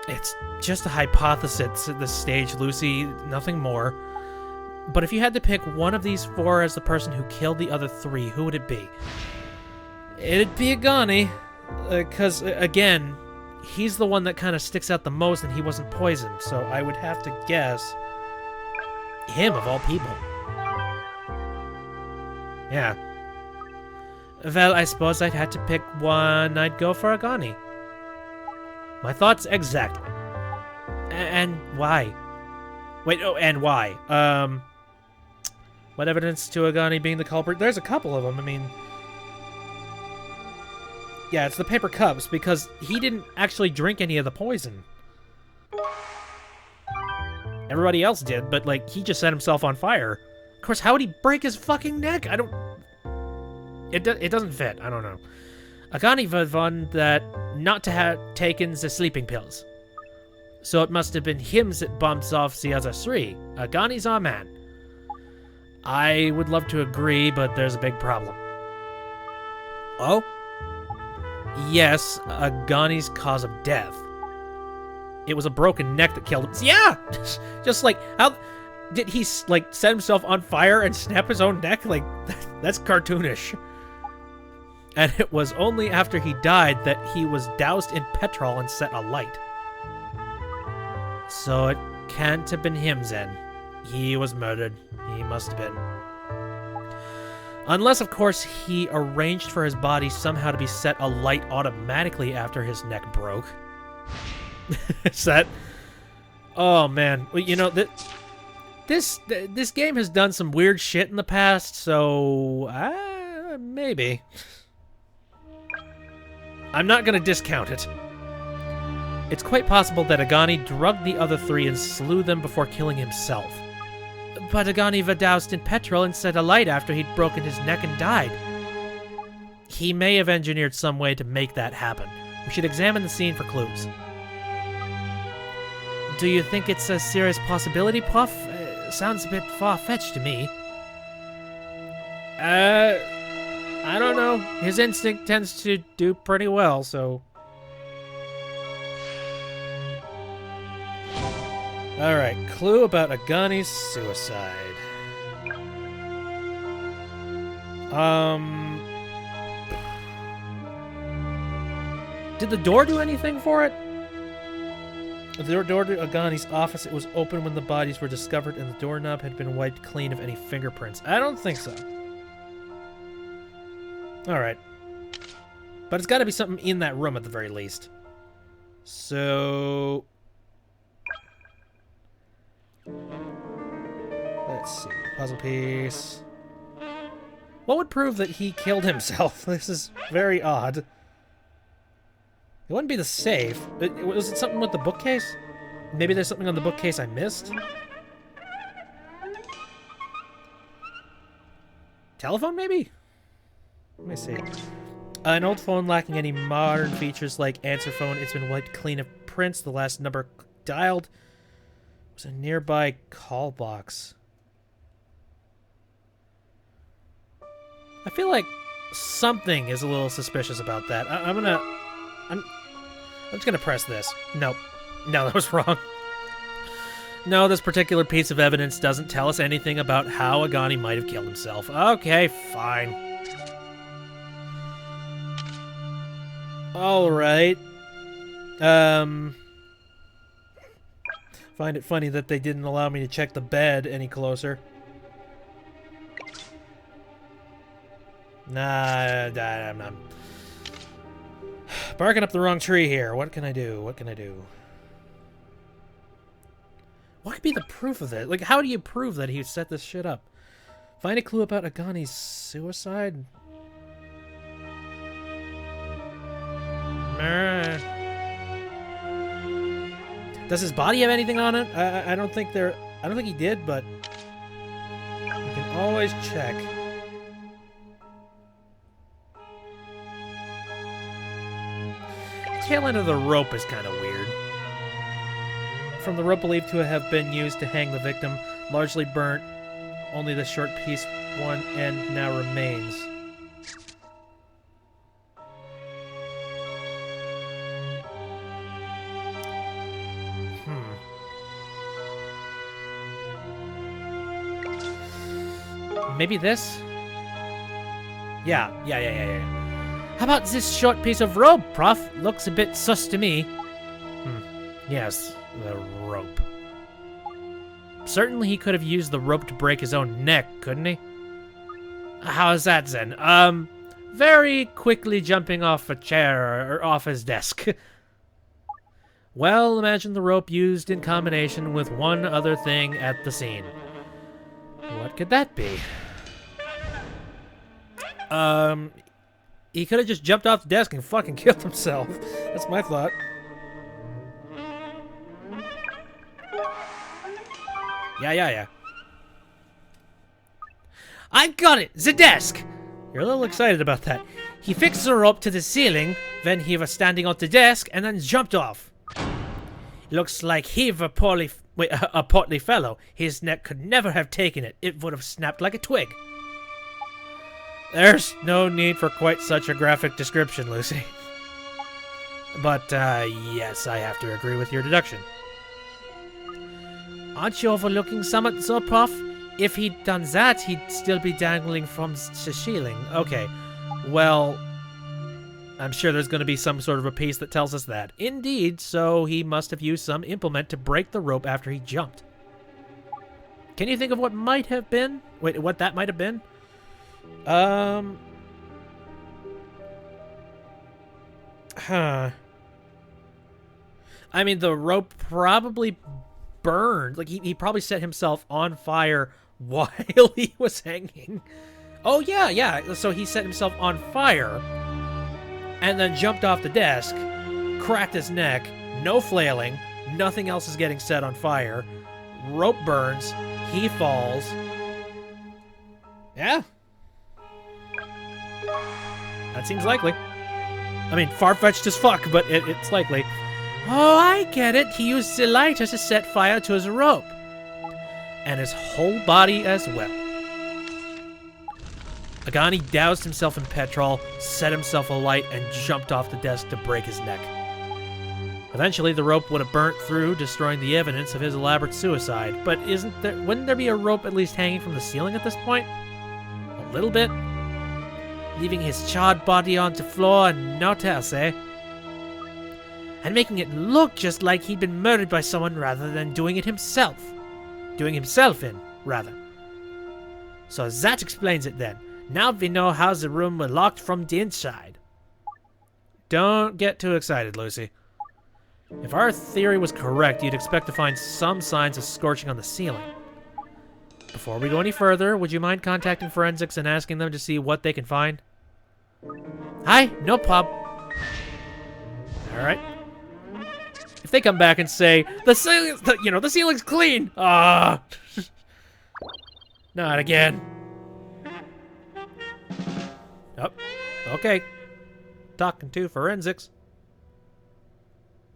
It's just a hypothesis at this stage, Lucy. Nothing more. But if you had to pick one of these 4 as the person who killed the other 3, who would it be? It'd be Agani. Because, again, he's the one that kind of sticks out the most and he wasn't poisoned. So I would have to guess him, of all people. Yeah. Well, I suppose I'd have to pick one. I'd go for Agani. My thoughts exactly. And why? Wait, oh, and why? What evidence to Agani being the culprit? There's a couple of them, I mean... Yeah, it's the paper cups, because he didn't actually drink any of the poison. Everybody else did, but, like, he just set himself on fire. Of course, how would he break his fucking neck? I don't... It doesn't fit. I don't know. Agani was one that not to have taken the sleeping pills. So it must have been him that bumps off the other 3. Agani's our man. I would love to agree, but there's a big problem. Oh? Yes, Agani's cause of death. It was a broken neck that killed him. Yeah! Just like, how... Did he, like, set himself on fire and snap his own neck? Like, that's cartoonish. And it was only after he died that he was doused in petrol and set alight. So it can't have been him then. He was murdered. He must have been. Unless, of course, he arranged for his body somehow to be set alight automatically after his neck broke. Is that... Oh, man. Well, you know, this game has done some weird shit in the past, so... maybe. I'm not going to discount it. It's quite possible that Agani drugged the other 3 and slew them before killing himself. But Agani was doused in petrol and set alight after he'd broken his neck and died. He may have engineered some way to make that happen. We should examine the scene for clues. Do you think it's a serious possibility, Puff? Sounds a bit far-fetched to me. I don't know. His instinct tends to do pretty well, so... Alright, clue about Agani's suicide. Did the door do anything for it? The door to Agani's office, it was open when the bodies were discovered and the doorknob had been wiped clean of any fingerprints. I don't think so. Alright. But it's got to be something in that room at the very least. So... Let's see. Puzzle piece. What would prove that he killed himself? This is very odd. It wouldn't be the safe. Was it something with the bookcase? Maybe there's something on the bookcase I missed? Telephone, maybe? Let me see. An old phone lacking any modern features like answer phone. It's been wiped clean of prints. The last number dialed was a nearby call box. I feel like something is a little suspicious about that. I'm just gonna press this. Nope. No, that was wrong. No, this particular piece of evidence doesn't tell us anything about how Agani might have killed himself. Okay, fine. Alright. Find it funny that they didn't allow me to check the bed any closer. Nah, I'm barking up the wrong tree here. What can I do? What can I do? What could be the proof of it? Like, how do you prove that he set this shit up? Find a clue about Agani's suicide? Does his body have anything on it? I don't think he did, but you can always check. The tail end of the rope is kind of weird. From the rope believed to have been used to hang the victim, largely burnt. Only the short piece, one end, now remains. Maybe this? Yeah. How about this short piece of rope, Prof? Looks a bit sus to me. Yes, the rope. Certainly he could have used the rope to break his own neck, couldn't he? How's that, then? Very quickly jumping off a chair or off his desk. Well, imagine the rope used in combination with one other thing at the scene. What could that be? He could have just jumped off the desk and fucking killed himself. That's my thought. Yeah. I got it! The desk! You're a little excited about that. He fixed the rope to the ceiling, then he was standing on the desk, and then jumped off. Looks like he was a portly fellow. His neck could never have taken it. It would have snapped like a twig. There's no need for quite such a graphic description, Lucy. But, yes, I have to agree with your deduction. Aren't you overlooking something, so, Prof? If he'd done that, he'd still be dangling from the ceiling. Okay, well, I'm sure there's going to be some sort of a piece that tells us that. Indeed, so he must have used some implement to break the rope after he jumped. Can you think of what might have been? Wait, what that might have been? I mean, the rope probably burned. Like, he probably set himself on fire while he was hanging. Oh, yeah. So he set himself on fire and then jumped off the desk, cracked his neck, no flailing, nothing else is getting set on fire. Rope burns, he falls. Yeah. That seems likely. I mean, far-fetched as fuck, but it's likely. Oh, I get it. He used the lighter to set fire to his rope. And his whole body as well. Agani doused himself in petrol, set himself alight, and jumped off the desk to break his neck. Eventually, the rope would have burnt through, destroying the evidence of his elaborate suicide. But wouldn't there be a rope at least hanging from the ceiling at this point? A little bit? Leaving his charred body onto the floor and no else, eh? And making it look just like he'd been murdered by someone rather than doing it himself. Doing himself in, rather. So that explains it then. Now we know how the room was locked from the inside. Don't get too excited, Lucy. If our theory was correct, you'd expect to find some signs of scorching on the ceiling. Before we go any further, would you mind contacting forensics and asking them to see what they can find? Hi, no prob. Alright. If they come back and say, the ceiling's clean! Ah! Not again. Oh, okay. Talking to forensics.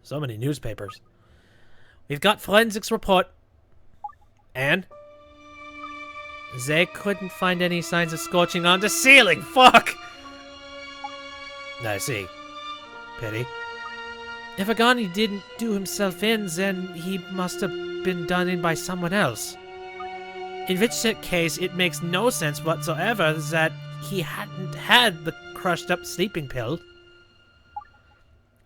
So many newspapers. We've got forensics report. And? They couldn't find any signs of scorching on the ceiling. Fuck! I see. Pity. If Agani didn't do himself in, then he must have been done in by someone else. In which case, it makes no sense whatsoever that he hadn't had the crushed-up sleeping pill.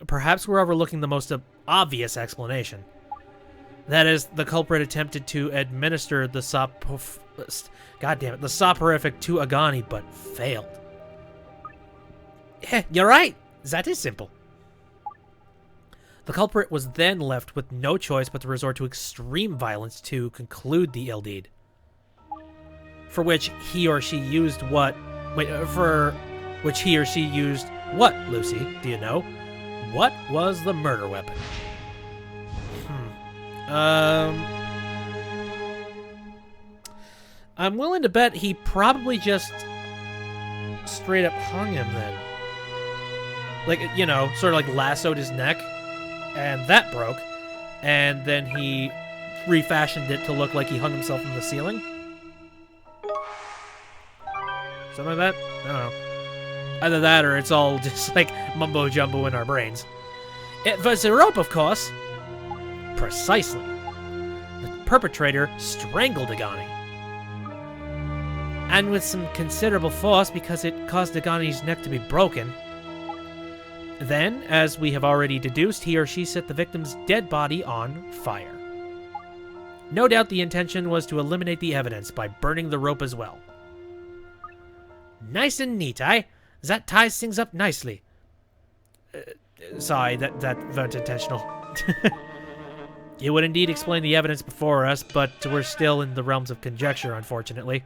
Perhaps we're overlooking the most obvious explanation. That is, the culprit attempted to administer the soporific to Agani, but failed. You're right. That is simple. The culprit was then left with no choice but to resort to extreme violence to conclude the ill deed. For which he or she used what? Lucy? Do you know? What was the murder weapon? I'm willing to bet he probably just straight up hung him then. Like, you know, sort of like lassoed his neck, and that broke, and then he refashioned it to look like he hung himself from the ceiling. Something like that? I don't know. Either that or it's all just like mumbo-jumbo in our brains. It was a rope, of course. Precisely. The perpetrator strangled Agani. And with some considerable force because it caused Agani's neck to be broken. Then, as we have already deduced, he or she set the victim's dead body on fire. No doubt the intention was to eliminate the evidence by burning the rope as well. Nice and neat, eh? That ties things up nicely. Sorry, that weren't intentional. It would indeed explain the evidence before us, but we're still in the realms of conjecture, unfortunately.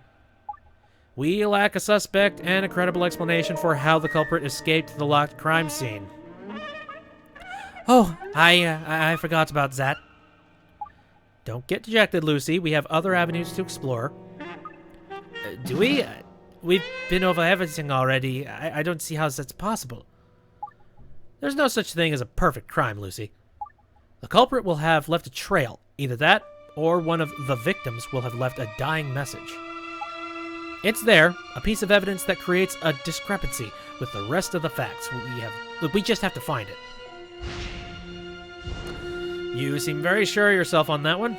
We lack a suspect and a credible explanation for how the culprit escaped the locked crime scene. Oh, I forgot about that. Don't get dejected, Lucy. We have other avenues to explore. Do we? We've been over everything already. I don't see how that's possible. There's no such thing as a perfect crime, Lucy. The culprit will have left a trail. Either that, or one of the victims will have left a dying message. It's there, a piece of evidence that creates a discrepancy with the rest of the facts. We just have to find it. You seem very sure of yourself on that one.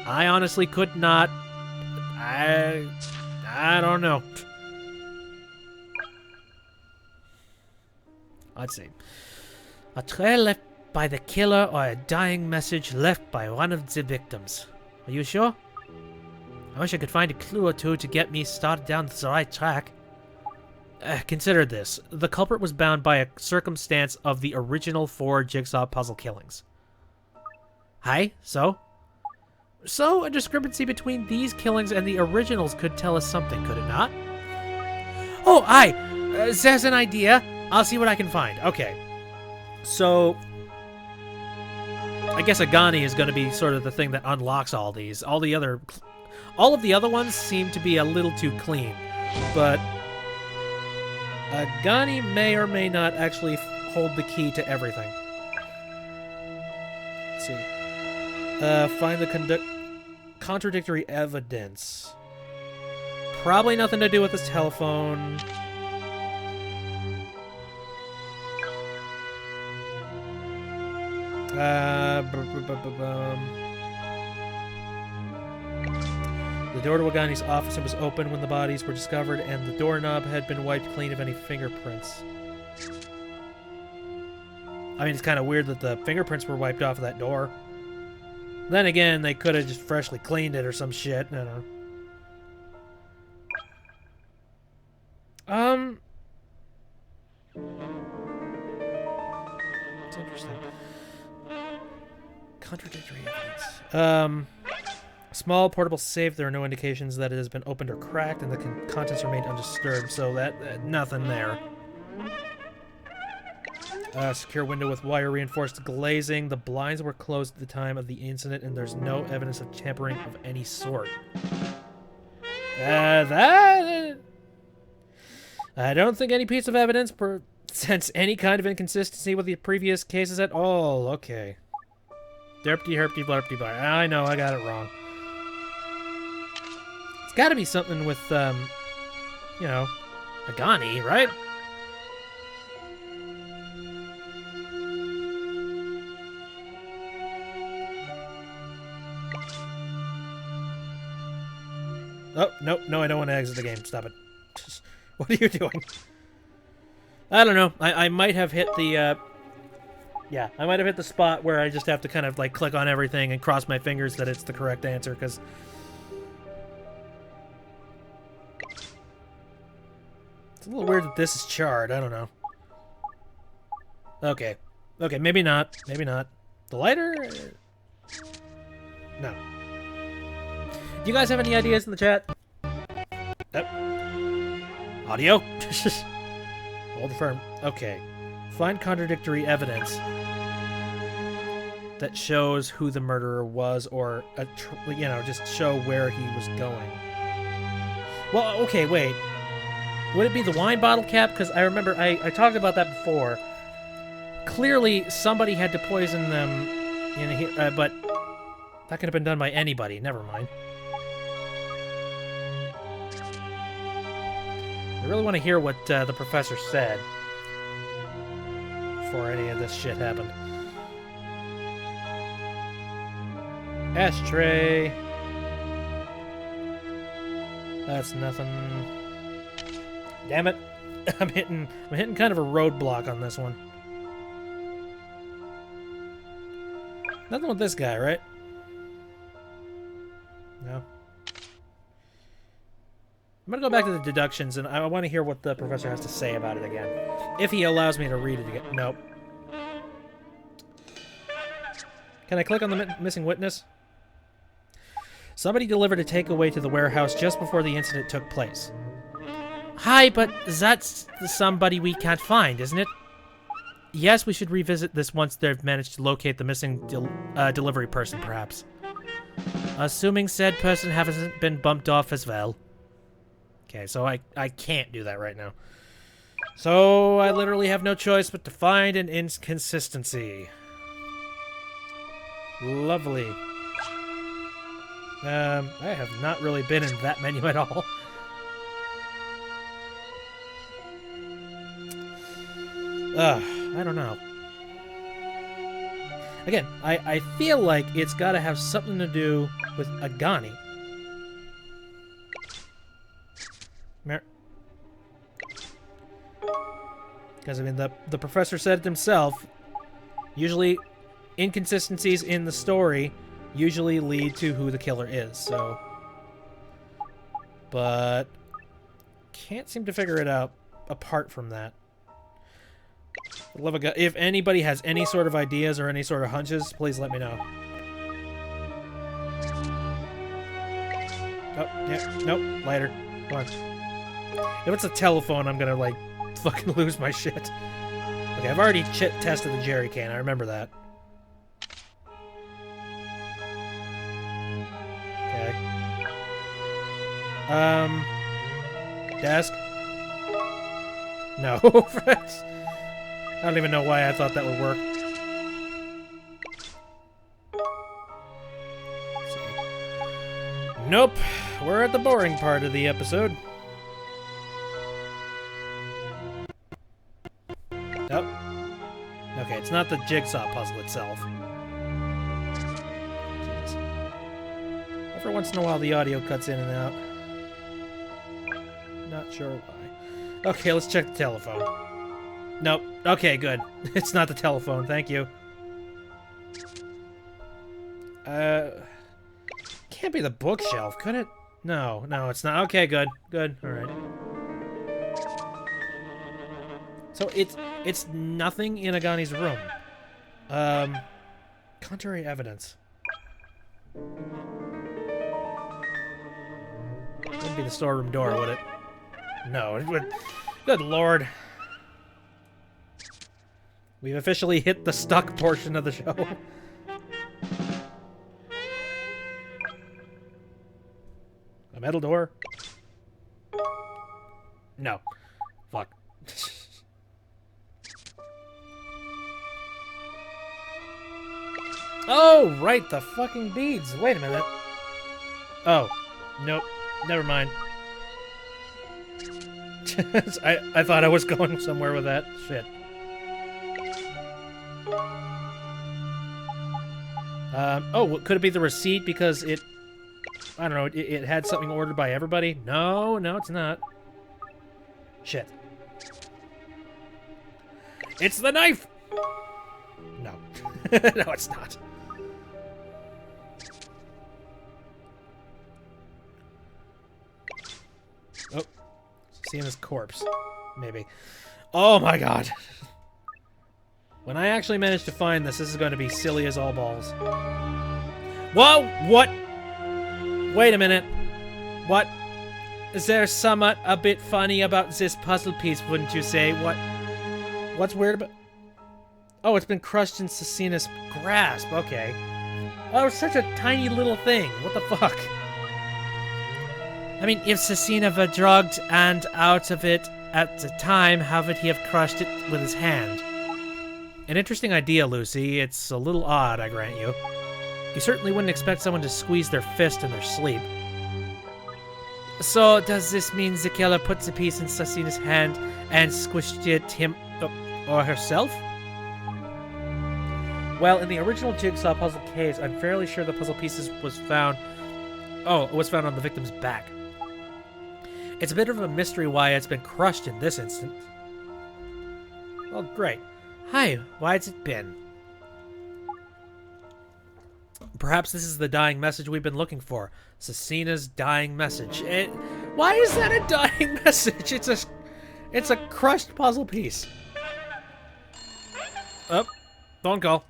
I honestly could not... I don't know. Let's see. A trail left by the killer or a dying message left by one of the victims. Are you sure? I wish I could find a clue or two to get me started down the right track. Consider this. The culprit was bound by a circumstance of the original 4 jigsaw puzzle killings. Hi, so? So, a discrepancy between these killings and the originals could tell us something, could it not? Oh, aye! There's an idea. I'll see what I can find. Okay. So, I guess Agani is going to be sort of the thing that unlocks all these. All of the other ones seem to be a little too clean, but Agani may or may not actually hold the key to everything. Let's see. Find the contradictory evidence. Probably nothing to do with his telephone. The door to Wagani's office was open when the bodies were discovered, and the doorknob had been wiped clean of any fingerprints. I mean, it's kind of weird that the fingerprints were wiped off of that door. Then again, they could have just freshly cleaned it or some shit. I don't know. It's interesting. Contradictory evidence. Small portable safe. There are no indications that it has been opened or cracked, and the contents remain undisturbed. So that nothing there. Secure window with wire reinforced glazing. The blinds were closed at the time of the incident, and there's no evidence of tampering of any sort. That... I don't think any piece of evidence presents any kind of inconsistency with the previous cases at all. Okay. Derpty, herpty, blarpty, bar. I know, I got it wrong. It's gotta be something with, you know, Agani, right? Oh, no, I don't want to exit the game. Stop it. What are you doing? I don't know. I might have hit the, yeah, I might have hit the spot where I just have to kind of, like, click on everything and cross my fingers that it's the correct answer, because... It's a little weird that this is charred. I don't know. Okay. Okay, maybe not. Maybe not. The lighter? No. Do you guys have any ideas in the chat? Audio? Hold firm. Okay. Find contradictory evidence that shows who the murderer was, or, you know, just show where he was going. Well, okay, wait. Would it be the wine bottle cap? Because I remember I talked about that before. Clearly, somebody had to poison them in here, but that could have been done by anybody. Never mind. I really want to hear what the professor said before any of this shit happened. Ashtray. That's nothing. Damn it! I'm hitting kind of a roadblock on this one. Nothing with this guy, right? No. I'm gonna go back to the deductions, and I want to hear what the professor has to say about it again. If he allows me to read it again. Nope. Can I click on the missing witness? Somebody delivered a takeaway to the warehouse just before the incident took place. Hi, but that's somebody we can't find, isn't it? Yes, we should revisit this once they've managed to locate the missing delivery person, perhaps. Assuming said person hasn't been bumped off as well. Okay, so I can't do that right now. So I literally have no choice but to find an inconsistency. Lovely. I have not really been in that menu at all. I don't know. Again, I feel like it's got to have something to do with Agani. Because, I mean, the professor said it himself. Usually, inconsistencies in the story usually lead to who the killer is, so... But... can't seem to figure it out apart from that. Love a guy. If anybody has any sort of ideas or any sort of hunches, please let me know. Oh, yeah, nope, lighter. Come on. If it's a telephone, I'm gonna, like, fucking lose my shit. Okay, I've already tested the jerry can, I remember that. Okay. Desk? No. I don't even know why I thought that would work. Let's see. Nope. We're at the boring part of the episode. Nope. Okay, it's not the jigsaw puzzle itself. Jesus. Every once in a while the audio cuts in and out. Not sure why. Okay, let's check the telephone. Nope. Okay, good. It's not the telephone, thank you. Can't be the bookshelf, could it? No, it's not. Okay, good. Good, alright. So it's nothing in Agani's room. Contrary evidence. Wouldn't be the storeroom door, would it? No, it would. Good lord. We've officially hit the stuck portion of the show. A metal door? No. Fuck. Oh, right, the fucking beads. Wait a minute. Oh, nope. Never mind. I thought I was going somewhere with that. Shit. Oh, could it be the receipt because it... I don't know, it had something ordered by everybody? No, it's not. Shit. It's the knife! No. No, it's not. Oh. Seeing his corpse. Maybe. Oh my god. When I actually manage to find this is going to be silly as all balls. Whoa! What? Wait a minute. What? Is there somewhat a bit funny about this puzzle piece, wouldn't you say? What's weird about... Oh, it's been crushed in Cecina's grasp. Okay. Oh, it's such a tiny little thing. What the fuck? I mean, if Cecina were drugged and out of it at the time, how would he have crushed it with his hand? An interesting idea, Lucy. It's a little odd, I grant you. You certainly wouldn't expect someone to squeeze their fist in their sleep. So, does this mean the killer put the piece in Cecina's hand and squished it him or herself? Well, in the original Jigsaw puzzle case, I'm fairly sure the puzzle pieces was found... Oh, it was found on the victim's back. It's a bit of a mystery why it's been crushed in this instance. Well, great. Hi, why's it been? Perhaps this is the dying message we've been looking for. Cecina's dying message. Why is that a dying message? It's a crushed puzzle piece. Oh, phone call.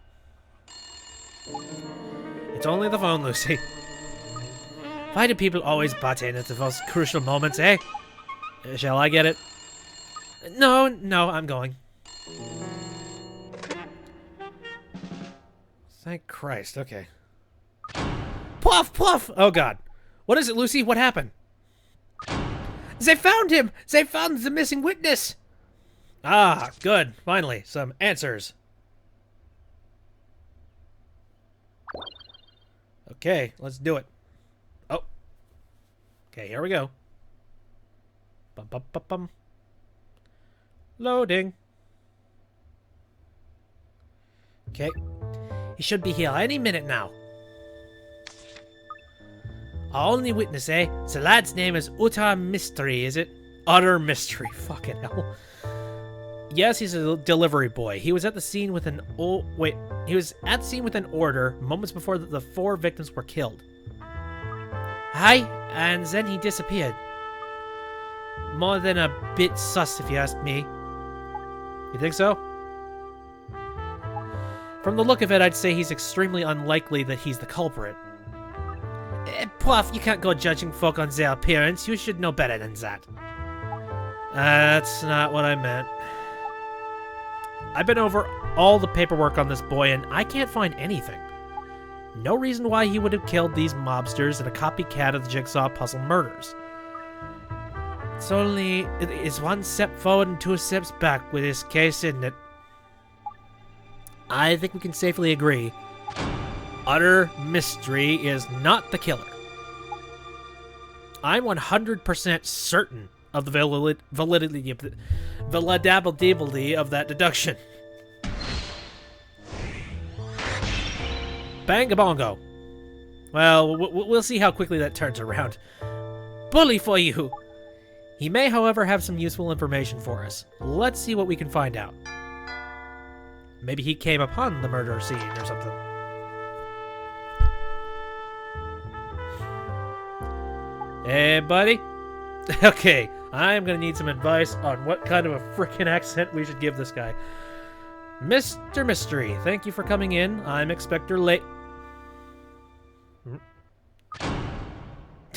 It's only the phone, Lucy. Why do people always butt in at the most crucial moments, eh? Shall I get it? No, I'm going. Thank Christ, okay. Puff, puff! Oh god. What is it, Lucy? What happened? They found him! They found the missing witness! Ah, good. Finally, some answers. Okay, let's do it. Oh. Okay, here we go. Bum, bum, bum, bum. Loading. Okay. He should be here any minute now. Our only witness, eh? The lad's name is Utter Mystery, is it? Utter Mystery. Fucking hell. Yes, he's a delivery boy. He was at the scene with an he was at the scene with an order moments before the 4 victims were killed. Hi, and then he disappeared. More than a bit sus, if you ask me. You think so? From the look of it, I'd say he's extremely unlikely that he's the culprit. Puff, you can't go judging folk on their appearance. You should know better than that. That's not what I meant. I've been over all the paperwork on this boy, and I can't find anything. No reason why he would have killed these mobsters and a copycat of the Jigsaw puzzle murders. It's 1 step forward and 2 steps back with this case, isn't it? I think we can safely agree. Utter Mystery is not the killer. I'm 100% certain of the validity of that deduction. Bang-a-bongo. Well, we'll see how quickly that turns around. Bully for you! He may, however, have some useful information for us. Let's see what we can find out. Maybe he came upon the murder scene or something. Hey, buddy. Okay, I'm gonna need some advice on what kind of a frickin' accent we should give this guy. Mr. Mystery, thank you for coming in. I'm Inspector Layton.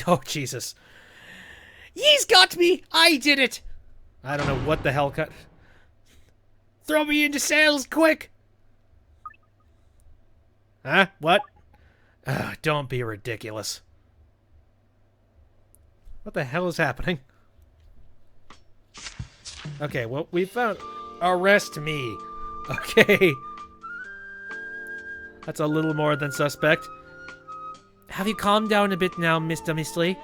Oh, Jesus. He's got me! I did it! I don't know what the hell cut. Throw me into cells, quick! Huh? What? Don't be ridiculous. What the hell is happening? Okay, well, we found... Arrest me. Okay. That's a little more than suspect. Have you calmed down a bit now, Mr. Mistley?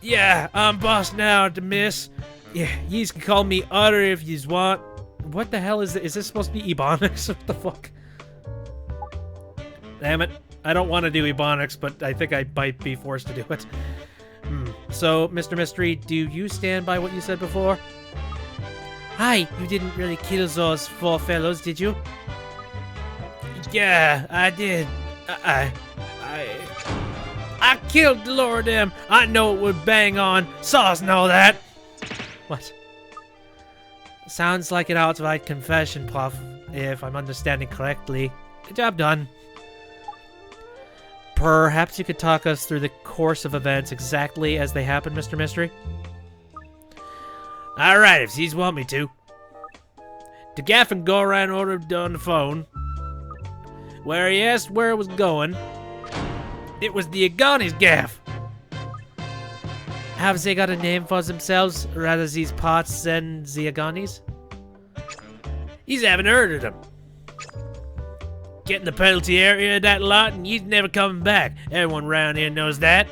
Yeah, I'm boss now, the miss. Yeah, yous can call me Utter if yous want. What the hell is this? Is this supposed to be Ebonics? What the fuck? Damn it. I don't want to do Ebonics, but I think I might be forced to do it. So, Mr. Mystery, do you stand by what you said before? Hi, you didn't really kill those 4 fellows, did you? Yeah, I did. I killed the Lord of them. I know it would bang on. Saws know that. What? Sounds like an outright confession, Puff, if I'm understanding correctly. Good job done. Perhaps you could talk us through the course of events exactly as they happened, Mr. Mystery? Alright, if yous want me to. The Gaffin go around ordered on the phone, where he asked where it was going. It was the Agani's gaff. Have they got a name for themselves, rather these parts than the Aganis? He's haven't heard of them. Getting the penalty area of that lot, and he's never coming back. Everyone around here knows that.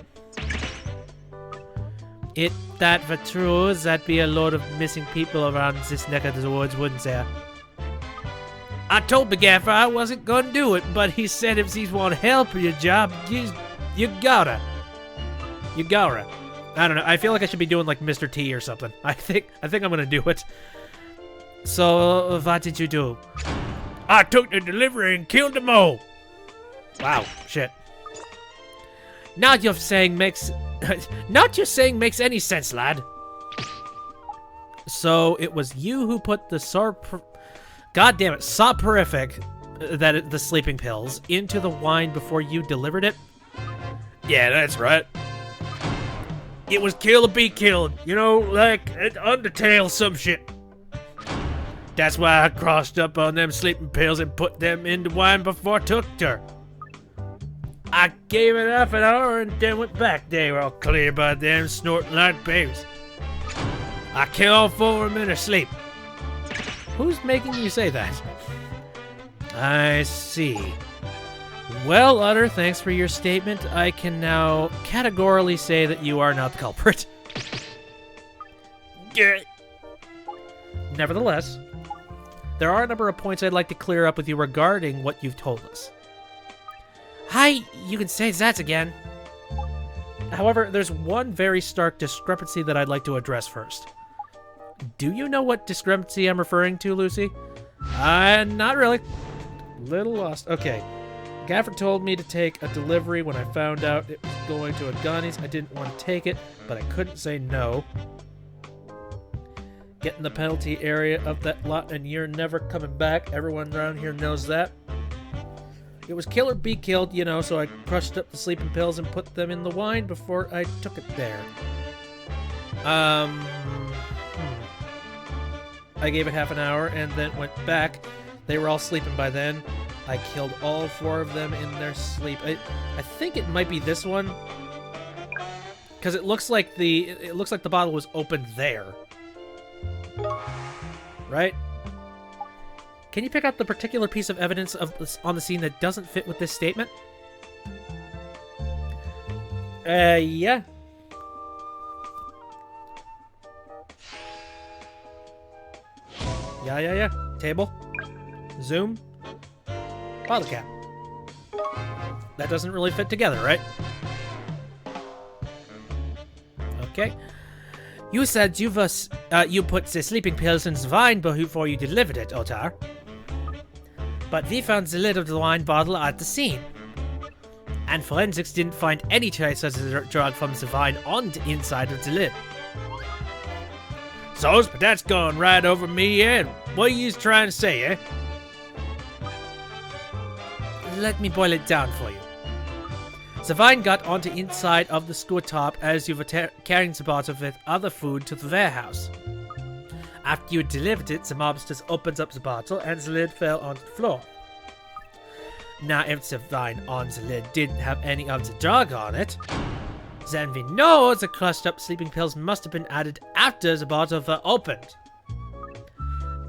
It that for true, that'd be a lot of missing people around this neck of the woods, wouldn't there? I told the gaffer I wasn't gonna do it, but he said if these want help with your job, you gotta. You gotta. I don't know. I feel like I should be doing like Mr. T or something. I think I'm gonna do it. So, what did you do? I took the delivery and killed them all. Wow, shit. Not your saying makes any sense, lad. So it was you who put the soporific, the sleeping pills, into the wine before you delivered it? Yeah, that's right. It was kill or be killed, you know, like an Undertale some shit. That's why I crossed up on them sleeping pills and put them in the wine before I took her. I gave it half an hour and then went back. They were all clear by then, snorting like babies. I killed all 4 of them in their sleep. Who's making you say that? I see. Well, Utter, thanks for your statement. I can now categorically say that you are not the culprit. Nevertheless, there are a number of points I'd like to clear up with you regarding what you've told us. Hi, you can say that again. However, there's one very stark discrepancy that I'd like to address first. Do you know what discrepancy I'm referring to, Lucy? Not really. Little lost. Okay. Gaffer told me to take a delivery when I found out it was going to Agani's. I didn't want to take it, but I couldn't say no. Get in the penalty area of that lot and you're never coming back. Everyone around here knows that. It was kill or be killed, you know, so I crushed up the sleeping pills and put them in the wine before I took it there. I gave it half an hour and then went back. They were all sleeping by then. I killed all 4 of them in their sleep. I think it might be this one, because it looks like the bottle was opened there. Right? Can you pick out the particular piece of evidence on the scene that doesn't fit with this statement? Yeah. Yeah. Table. Zoom. Bottle cap. That doesn't really fit together, right? Okay. You said you put the sleeping pills in the wine before you delivered it, Otar. But we found the lid of the wine bottle at the scene. And forensics didn't find any trace of the drug from the wine on the inside of the lid. So, but that's going right over me head. What are you trying to say, eh? Let me boil it down for you. Savine got onto inside of the school top as you were carrying the bottle with other food to the warehouse. After you delivered it, the mobsters opened up the bottle and the lid fell onto the floor. Now, if the vine on the lid didn't have any of the drug on it, then we know the crushed up sleeping pills must have been added after the bottle was opened.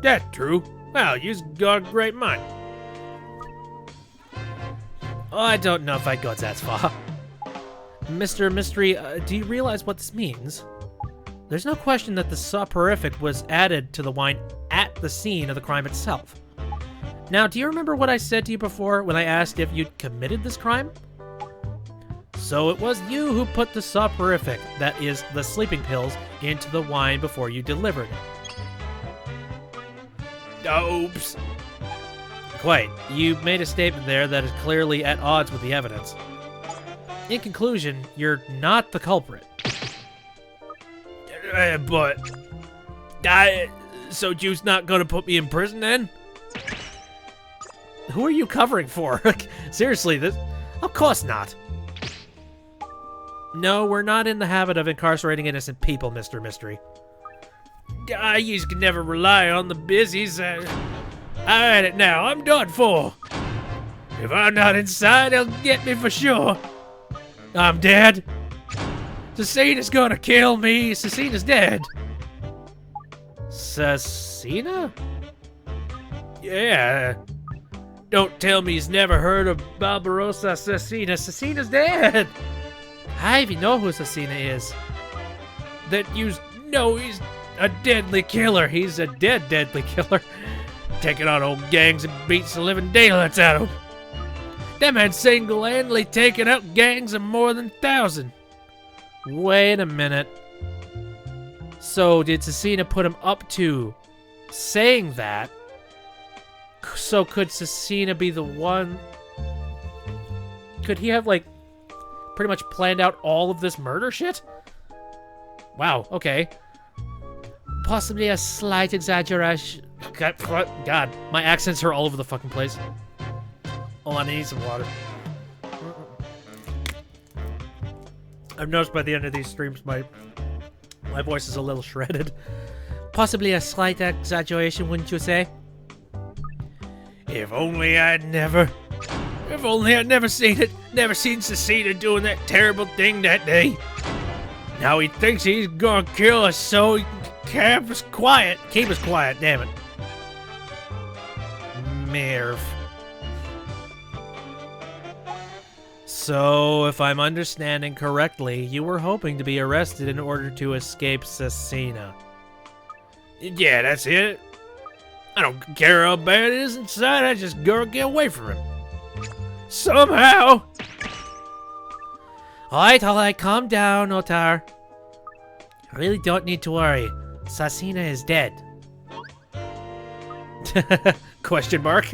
That's true. Well, you've got a great mind. Oh, I don't know if I got that far. Mr. Mystery, do you realize what this means? There's no question that the soporific was added to the wine at the scene of the crime itself. Now, do you remember what I said to you before when I asked if you'd committed this crime? So it was you who put the soporific, that is, the sleeping pills, into the wine before you delivered it. Oops. Quite. You made a statement there that is clearly at odds with the evidence. In conclusion, you're not the culprit. But... so Jude's not gonna put me in prison then? Who are you covering for? Seriously, this... Of course not. No, we're not in the habit of incarcerating innocent people, Mr. Mystery. You can never rely on the busies. I had it now. I'm done for. If I'm not inside, they'll get me for sure. I'm dead. Cecina's gonna kill me. Cecina's dead. Cecina? Yeah. Don't tell me he's never heard of Barbarossa Cecina. Cecina's dead. How do you know who Cecina is? That you know he's a deadly killer. He's a deadly killer. Taking on old gangs and beats the living daylights out of them. That man single-handedly taking out gangs of more than 1,000. Wait a minute. So did Cecina put him up to saying that? So could Cecina be the one? Could he have, like, pretty much planned out all of this murder shit? Wow, okay. Possibly a slight exaggeration. God, my accents are all over the fucking place. Hold on, I need some water. I've noticed by the end of these streams, my voice is a little shredded. Possibly a slight exaggeration, wouldn't you say? If only I'd never seen it. Never seen Cecina doing that terrible thing that day. Now he thinks he's gonna kill us, so he can keep us quiet. Keep us quiet, damn it. Merv. So, if I'm understanding correctly, you were hoping to be arrested in order to escape Cecina. Yeah, that's it. I don't care how bad it is inside, I just gotta get away from him. Somehow. Alright, calm down, Otar. I really don't need to worry. Cecina is dead. Question mark?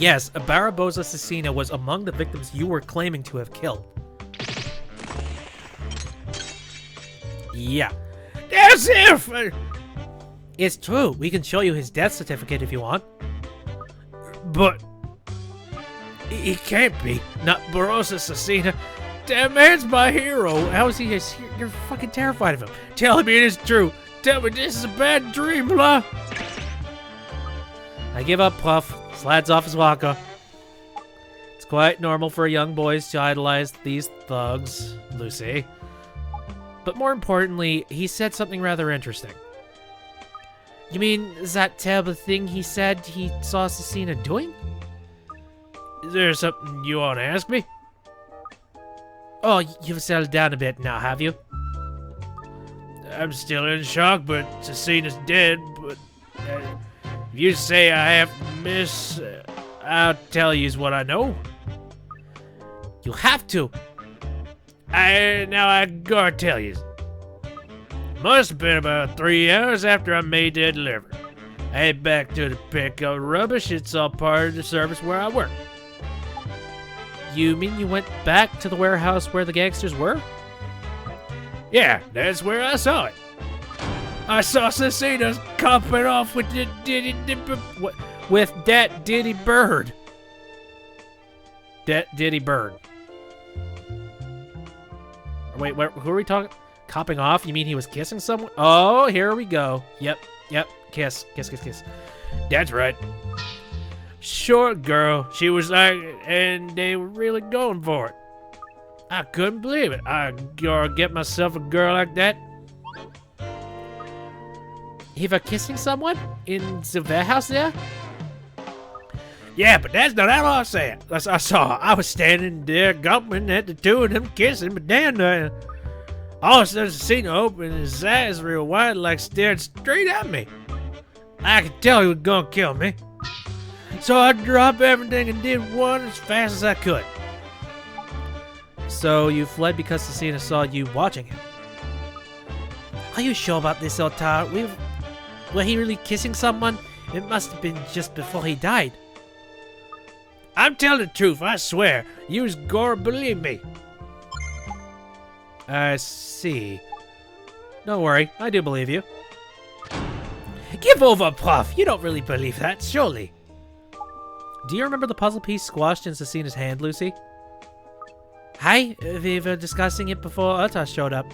Yes, Barbosa Cecina was among the victims you were claiming to have killed. Yeah. As if! It's true. We can show you his death certificate if you want. But... he can't be. Not Barbosa Cecina. That man's my hero. How is he? You're fucking terrified of him. Tell me it is true. Tell me this is a bad dream, blah. I give up, Puff. Slides off his walker. It's quite normal for young boys to idolize these thugs, Lucy. But more importantly, he said something rather interesting. You mean that terrible thing he said he saw Cecina doing? Is there something you want to ask me? Oh, you've settled down a bit now, have you? I'm still in shock, but Cecina's dead, but... if you say I have to miss... I'll tell you what I know. You have to. Now I gotta tell you. Must have been about 3 hours after I made that delivery. I head back to the pickup rubbish. It's all part of the service where I work. You mean you went back to the warehouse where the gangsters were? Yeah, that's where I saw it. I saw Cecina copping off with that ditty bird. Did he burn? Wait, who are we talking? Copping off? You mean he was kissing someone? Oh, here we go. Yep. Kiss. That's right. Short girl. She was like, and they were really going for it. I couldn't believe it. I gotta get myself a girl like that. He were kissing someone in the warehouse there? Yeah, but that's not all I said. As I saw, I was standing there gulping at the two of them kissing, but then all of a sudden, Cena opened his eyes real wide, like stared straight at me. I could tell he was gonna kill me. So I dropped everything and did one as fast as I could. So you fled because Cecina saw you watching him. Are you sure about this, Otar? Were he really kissing someone? It must have been just before he died. I'm telling the truth, I swear. You's gonna believe me. I see. Don't worry, I do believe you. Give over, Puff. You don't really believe that, surely. Do you remember the puzzle piece squashed in Cecina's hand, Lucy? Hi, we were discussing it before Otar showed up.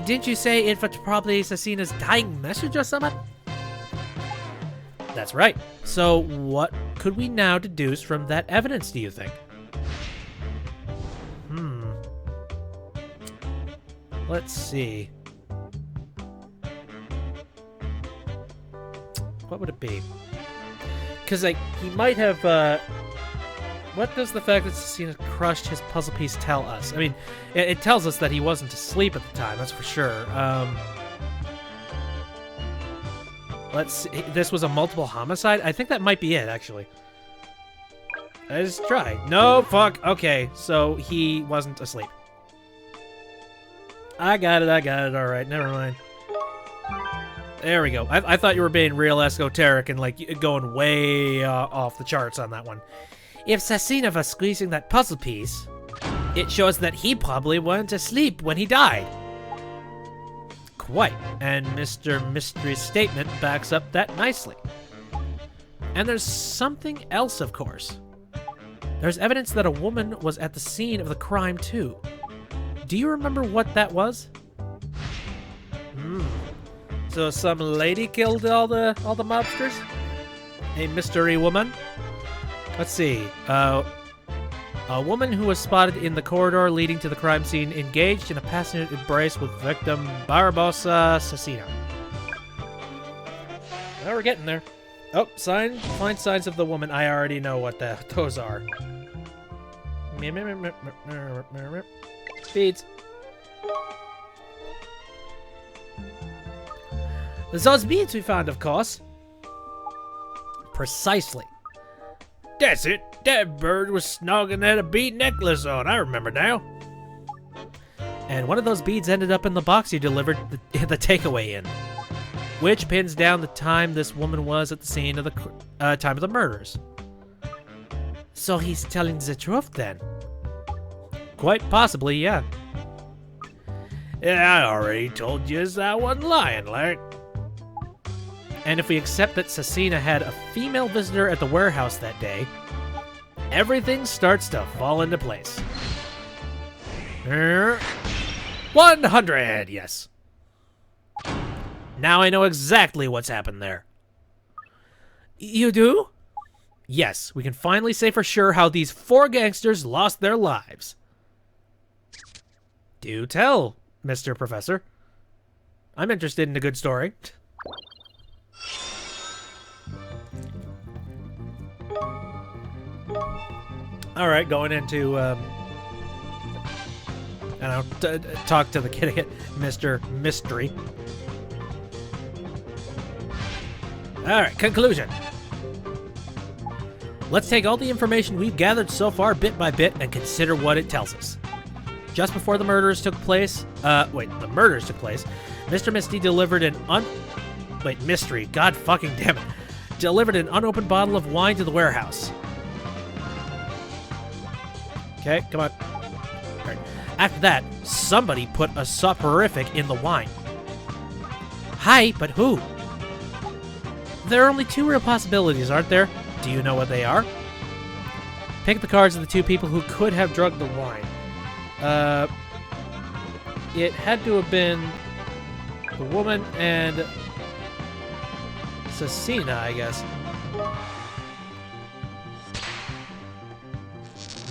Didn't you say it was probably Cecina's dying message or something? That's right. So what could we now deduce from that evidence, do you think? Let's see. What would it be? Because, like, he might have, what does the fact that Cecina crushed his puzzle piece tell us? I mean, it tells us that he wasn't asleep at the time, that's for sure. Let's see. This was a multiple homicide? I think that might be it, actually. Let's try. No, fuck. Okay, so he wasn't asleep. I got it. Alright, never mind. There we go. I thought you were being real esoteric and, like, going way off the charts on that one. If Cecina was squeezing that puzzle piece, it shows that he probably went to sleep when he died. Quite. And Mr. Mystery's statement backs up that nicely. And there's something else, of course. There's evidence that a woman was at the scene of the crime, too. Do you remember what that was? So some lady killed all the mobsters? A mystery woman? Let's see. A woman who was spotted in the corridor leading to the crime scene engaged in a passionate embrace with victim Barbosa Cecina. Now we're getting there. Oh, find signs of the woman. I already know what those are. Beads. Those beads we found, of course. Precisely. That's it. That bird was snogging at a bead necklace on. I remember now. And one of those beads ended up in the box you delivered the takeaway in, which pins down the time this woman was at the scene of the time of the murders. So he's telling the truth then? Quite possibly, yeah. Yeah, I already told you I wasn't lying, Larry. And if we accept that Cecina had a female visitor at the warehouse that day, everything starts to fall into place. 100, yes. Now I know exactly what's happened there. You do? Yes, we can finally say for sure how these 4 gangsters lost their lives. Do tell, Mr. Professor. I'm interested in a good story. All right, going into, talk to the kid again, Mr. Mystery. All right, conclusion. Let's take all the information we've gathered so far bit by bit and consider what it tells us. Just before the murders took place, Mr. Misty delivered Mystery, god fucking damn it, delivered an unopened bottle of wine to the warehouse. Okay, come on. All right. After that, somebody put a soporific in the wine. Hi, but who? There are only 2 real possibilities, aren't there? Do you know what they are? Pick the cards of the two people who could have drugged the wine. It had to have been the woman and Cecina, I guess.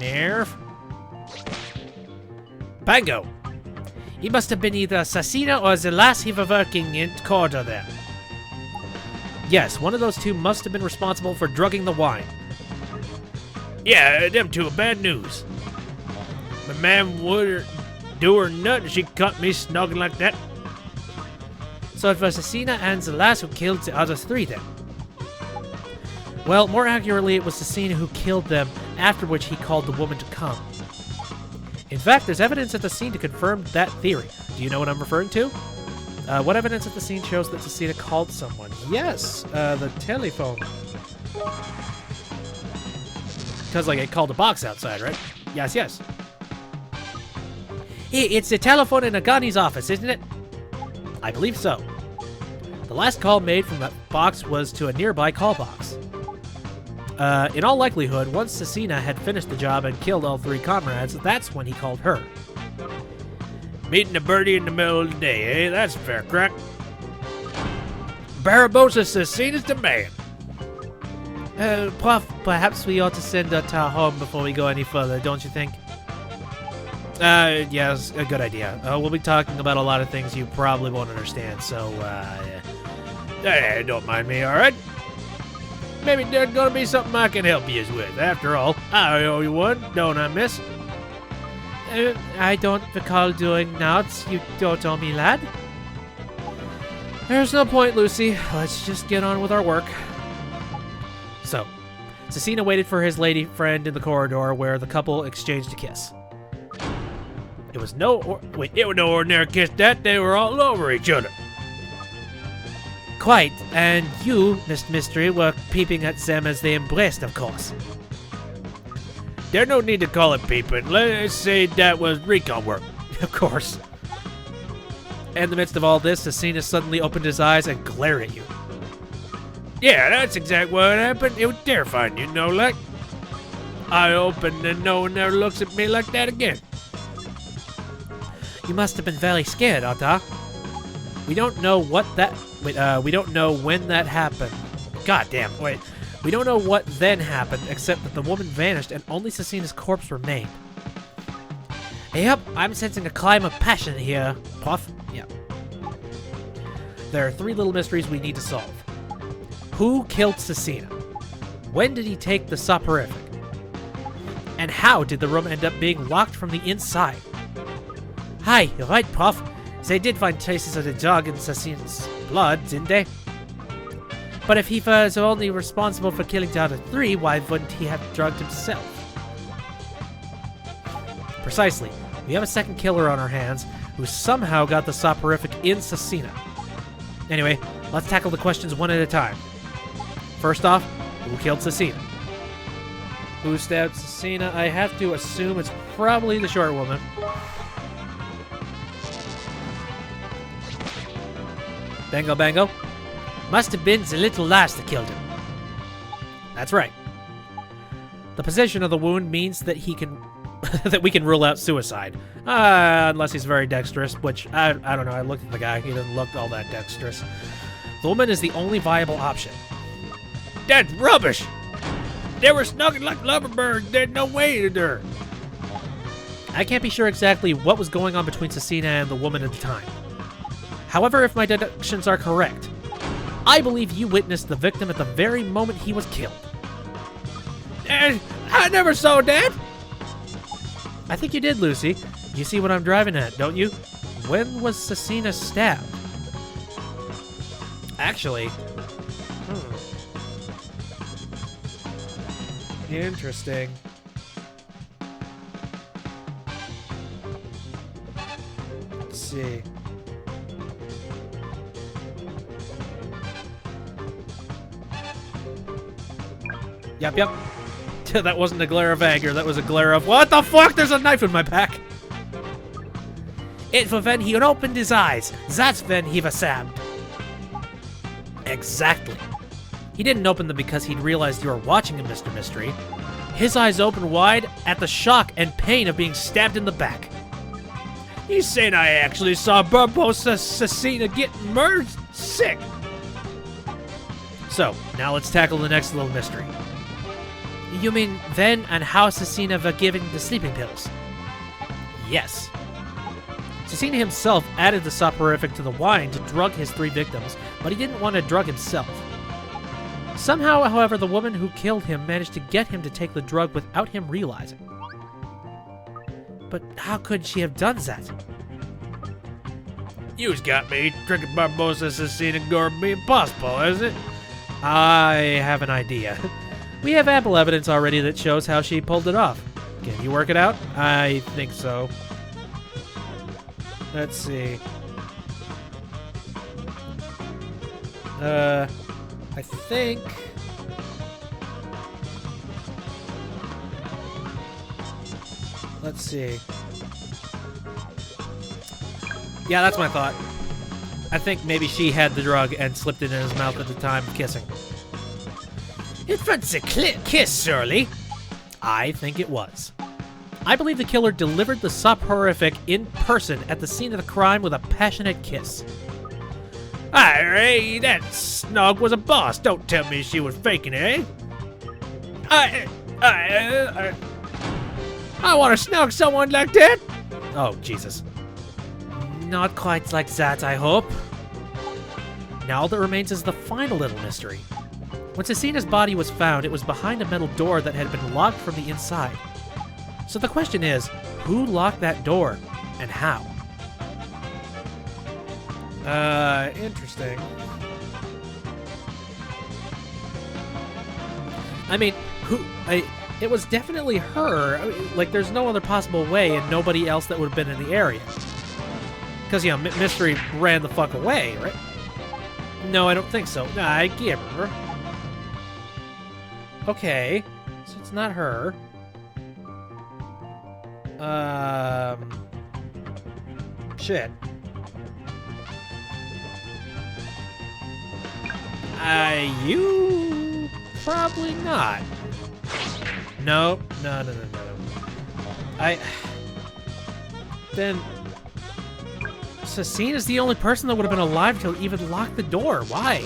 Nerve. Bango. He must have been either Cecina or the last he was working in corridor there. Yes, one of those two must have been responsible for drugging the wine. Yeah, them two are bad news. My man would do her nut and she cut me snogging like that. So it was Cecina and the last who killed the other three then. Well, more accurately, it was Cecina who killed them, after which he called the woman to come. In fact, there's evidence at the scene to confirm that theory. Do you know what I'm referring to? What evidence at the scene shows that Cecina called someone? Yes, the telephone. Because, like, it called a box outside, right? Yes, yes. It's the telephone in Agani's office, isn't it? I believe so. The last call made from that box was to a nearby call box. In all likelihood, once Cecina had finished the job and killed all three comrades, that's when he called her. Meeting a birdie in the middle of the day, eh? That's a fair crack. Barabosa Cecina's the man. Prof, perhaps we ought to send Tar home before we go any further, don't you think? Yes, a good idea. We'll be talking about a lot of things you probably won't understand, so, Hey, don't mind me, alright? Maybe there's gonna be something I can help you with. After all, I owe you one, don't I, miss? I don't recall doing noughts. You don't owe me, lad. There's no point, Lucy. Let's just get on with our work. So, Cecina waited for his lady friend in the corridor where the couple exchanged a kiss. It was no ordinary kiss that they were all over each other. Quite, and you, Miss Mystery, were peeping at them as they embraced, of course. There's no need to call it peeping. Let's say that was recon work. Of course. In the midst of all this, Cecina suddenly opened his eyes and glared at you. Yeah, that's exactly what happened. It was terrifying, you know, like. I opened and no one ever looks at me like that again. You must have been very scared, Arthur. We don't know what that... we don't know when that happened. God damn, wait. We don't know what then happened, except that the woman vanished and only Cecina's corpse remained. Yep, I'm sensing a climb of passion here, Puff. Yep. There are three little mysteries we need to solve. Who killed Cecina? When did he take the soporific? And how did the room end up being locked from the inside? Hi, you're right, Puff. They did find traces of the drug in Cecina's blood, didn't they? But if he was only responsible for killing the other three, why wouldn't he have drugged himself? Precisely. We have a second killer on our hands who somehow got the soporific in Cecina. Anyway, let's tackle the questions one at a time. First off, who killed Cecina? Who stabbed Cecina? I have to assume it's probably the short woman. Bango, bango. Must have been the little lass that killed him. That's right. The position of the wound means that he can that we can rule out suicide. Unless he's very dexterous, which I don't know. I looked at the guy. He doesn't look all that dexterous. The woman is the only viable option. That's rubbish. They were snugging like lovebirds. There's no way to do. I can't be sure exactly what was going on between Cecina and the woman at the time. However, if my deductions are correct, I believe you witnessed the victim at the very moment he was killed. I never saw that. I think you did, Lucy. You see what I'm driving at, don't you? When was Cecina stabbed? Actually... Interesting. Let's see. Yep. That wasn't a glare of anger, that was a glare of, what the fuck? There's a knife in my pack! It was when he opened his eyes. That's when he was stabbed. Exactly. He didn't open them because he'd realized you were watching him, Mr. Mystery. his eyes open wide at the shock and pain of being stabbed in the back. He's saying I actually saw Barbosa Cecina get murdered? Sick. So, now let's tackle the next little mystery. You mean when and how Cecina were given the sleeping pills? Yes. Cecina himself added the soporific to the wine to drug his 3 victims, but he didn't want to drug himself. Somehow, however, the woman who killed him managed to get him to take the drug without him realizing. But how could she have done that? You's got me drinking Barbosa Cecina gonna be impossible, isn't it? I have an idea. We have ample evidence already that shows how she pulled it off. Can you work it out? I think so. Let's see. I think... Let's see. Yeah, that's my thought. I think maybe she had the drug and slipped it in his mouth at the time of kissing. It was a kiss, surely. I think it was. I believe the killer delivered the soporific in person at the scene of the crime with a passionate kiss. Aye, that snog was a boss. Don't tell me she was faking it, eh? I want to snog someone like that. Oh, Jesus. Not quite like that, I hope. Now all that remains is the final little mystery. When Cecina's body was found, it was behind a metal door that had been locked from the inside. So the question is, who locked that door, and how? Interesting. I mean, it was definitely her. I mean, like, there's no other possible way, and nobody else that would have been in the area. Because, you know, Mystery ran the fuck away, right? No, I don't think so. Nah, I give her. Okay, so it's not her. Shit. You probably not. No. Then Cecina's the only person that would have been alive to even lock the door. Why?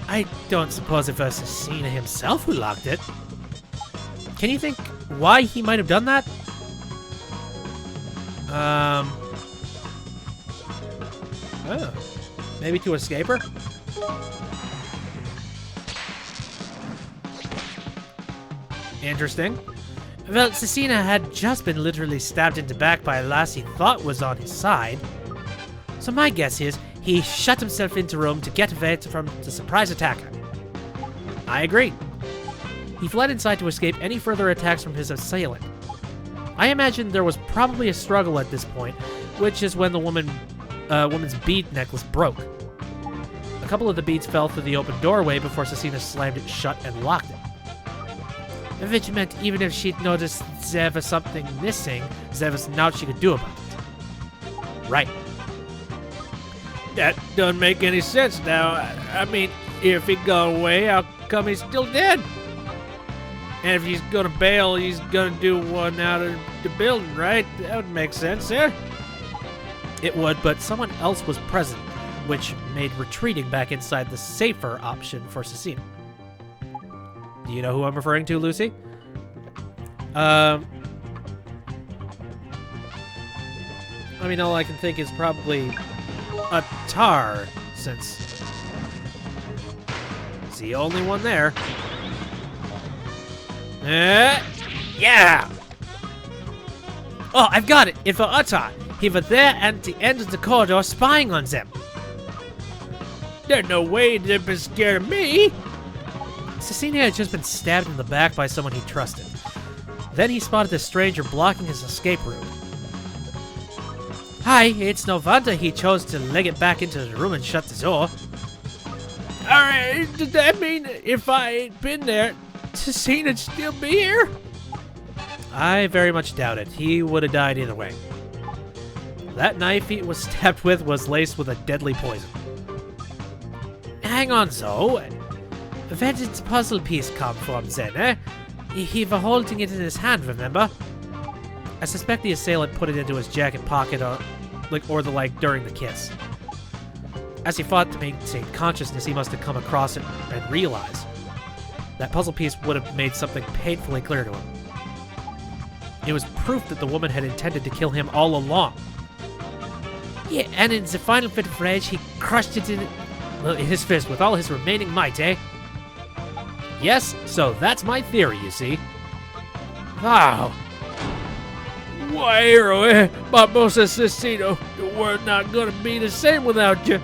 I don't suppose it was Cecina himself who locked it. Can you think why he might have done that? Oh, maybe to escape her? Interesting. Well, Cecina had just been literally stabbed in the back by a lass he thought was on his side. So my guess is he shut himself into Rome to get away from the surprise attacker. I agree. He fled inside to escape any further attacks from his assailant. I imagine there was probably a struggle at this point, which is when the woman's bead necklace broke. A couple of the beads fell through the open doorway before Cecina slammed it shut and locked it. Which meant even if she'd noticed there was something missing, there was naught she could do about it. Right. That doesn't make any sense now. I mean, if he got away, how come he's still dead? And if he's gonna bail, he's gonna do one out of the building, right? That would make sense, yeah? It would, but someone else was present, which made retreating back inside the safer option for Cecina. Do you know who I'm referring to, Lucy? I mean, all I can think is probably a tar, since it's the only one there. Yeah! Oh, I've got it! It was Uttar. He was there at the end of the corridor spying on them. There's no way they'd be scared of me! Cecina had just been stabbed in the back by someone he trusted. Then he spotted the stranger blocking his escape route. Hi, it's no wonder he chose to leg it back into the room and shut the door. Alright, does that mean if I ain't been there, Cecina'd still be here? I very much doubt it. He would have died either way. That knife he was stabbed with was laced with a deadly poison. Hang on, though. Where did the puzzle piece come from then, eh? He was holding it in his hand, remember? I suspect the assailant put it into his jacket pocket or the like during the kiss. As he fought to maintain consciousness, he must have come across it and realized that puzzle piece would have made something painfully clear to him. It was proof that the woman had intended to kill him all along. Yeah, and in the final fit of rage, he crushed it in his fist with all his remaining might, eh? Yes, so that's my theory, you see. Wow. Why, hero, eh? Barbosa Assassino, the world not gonna be the same without you.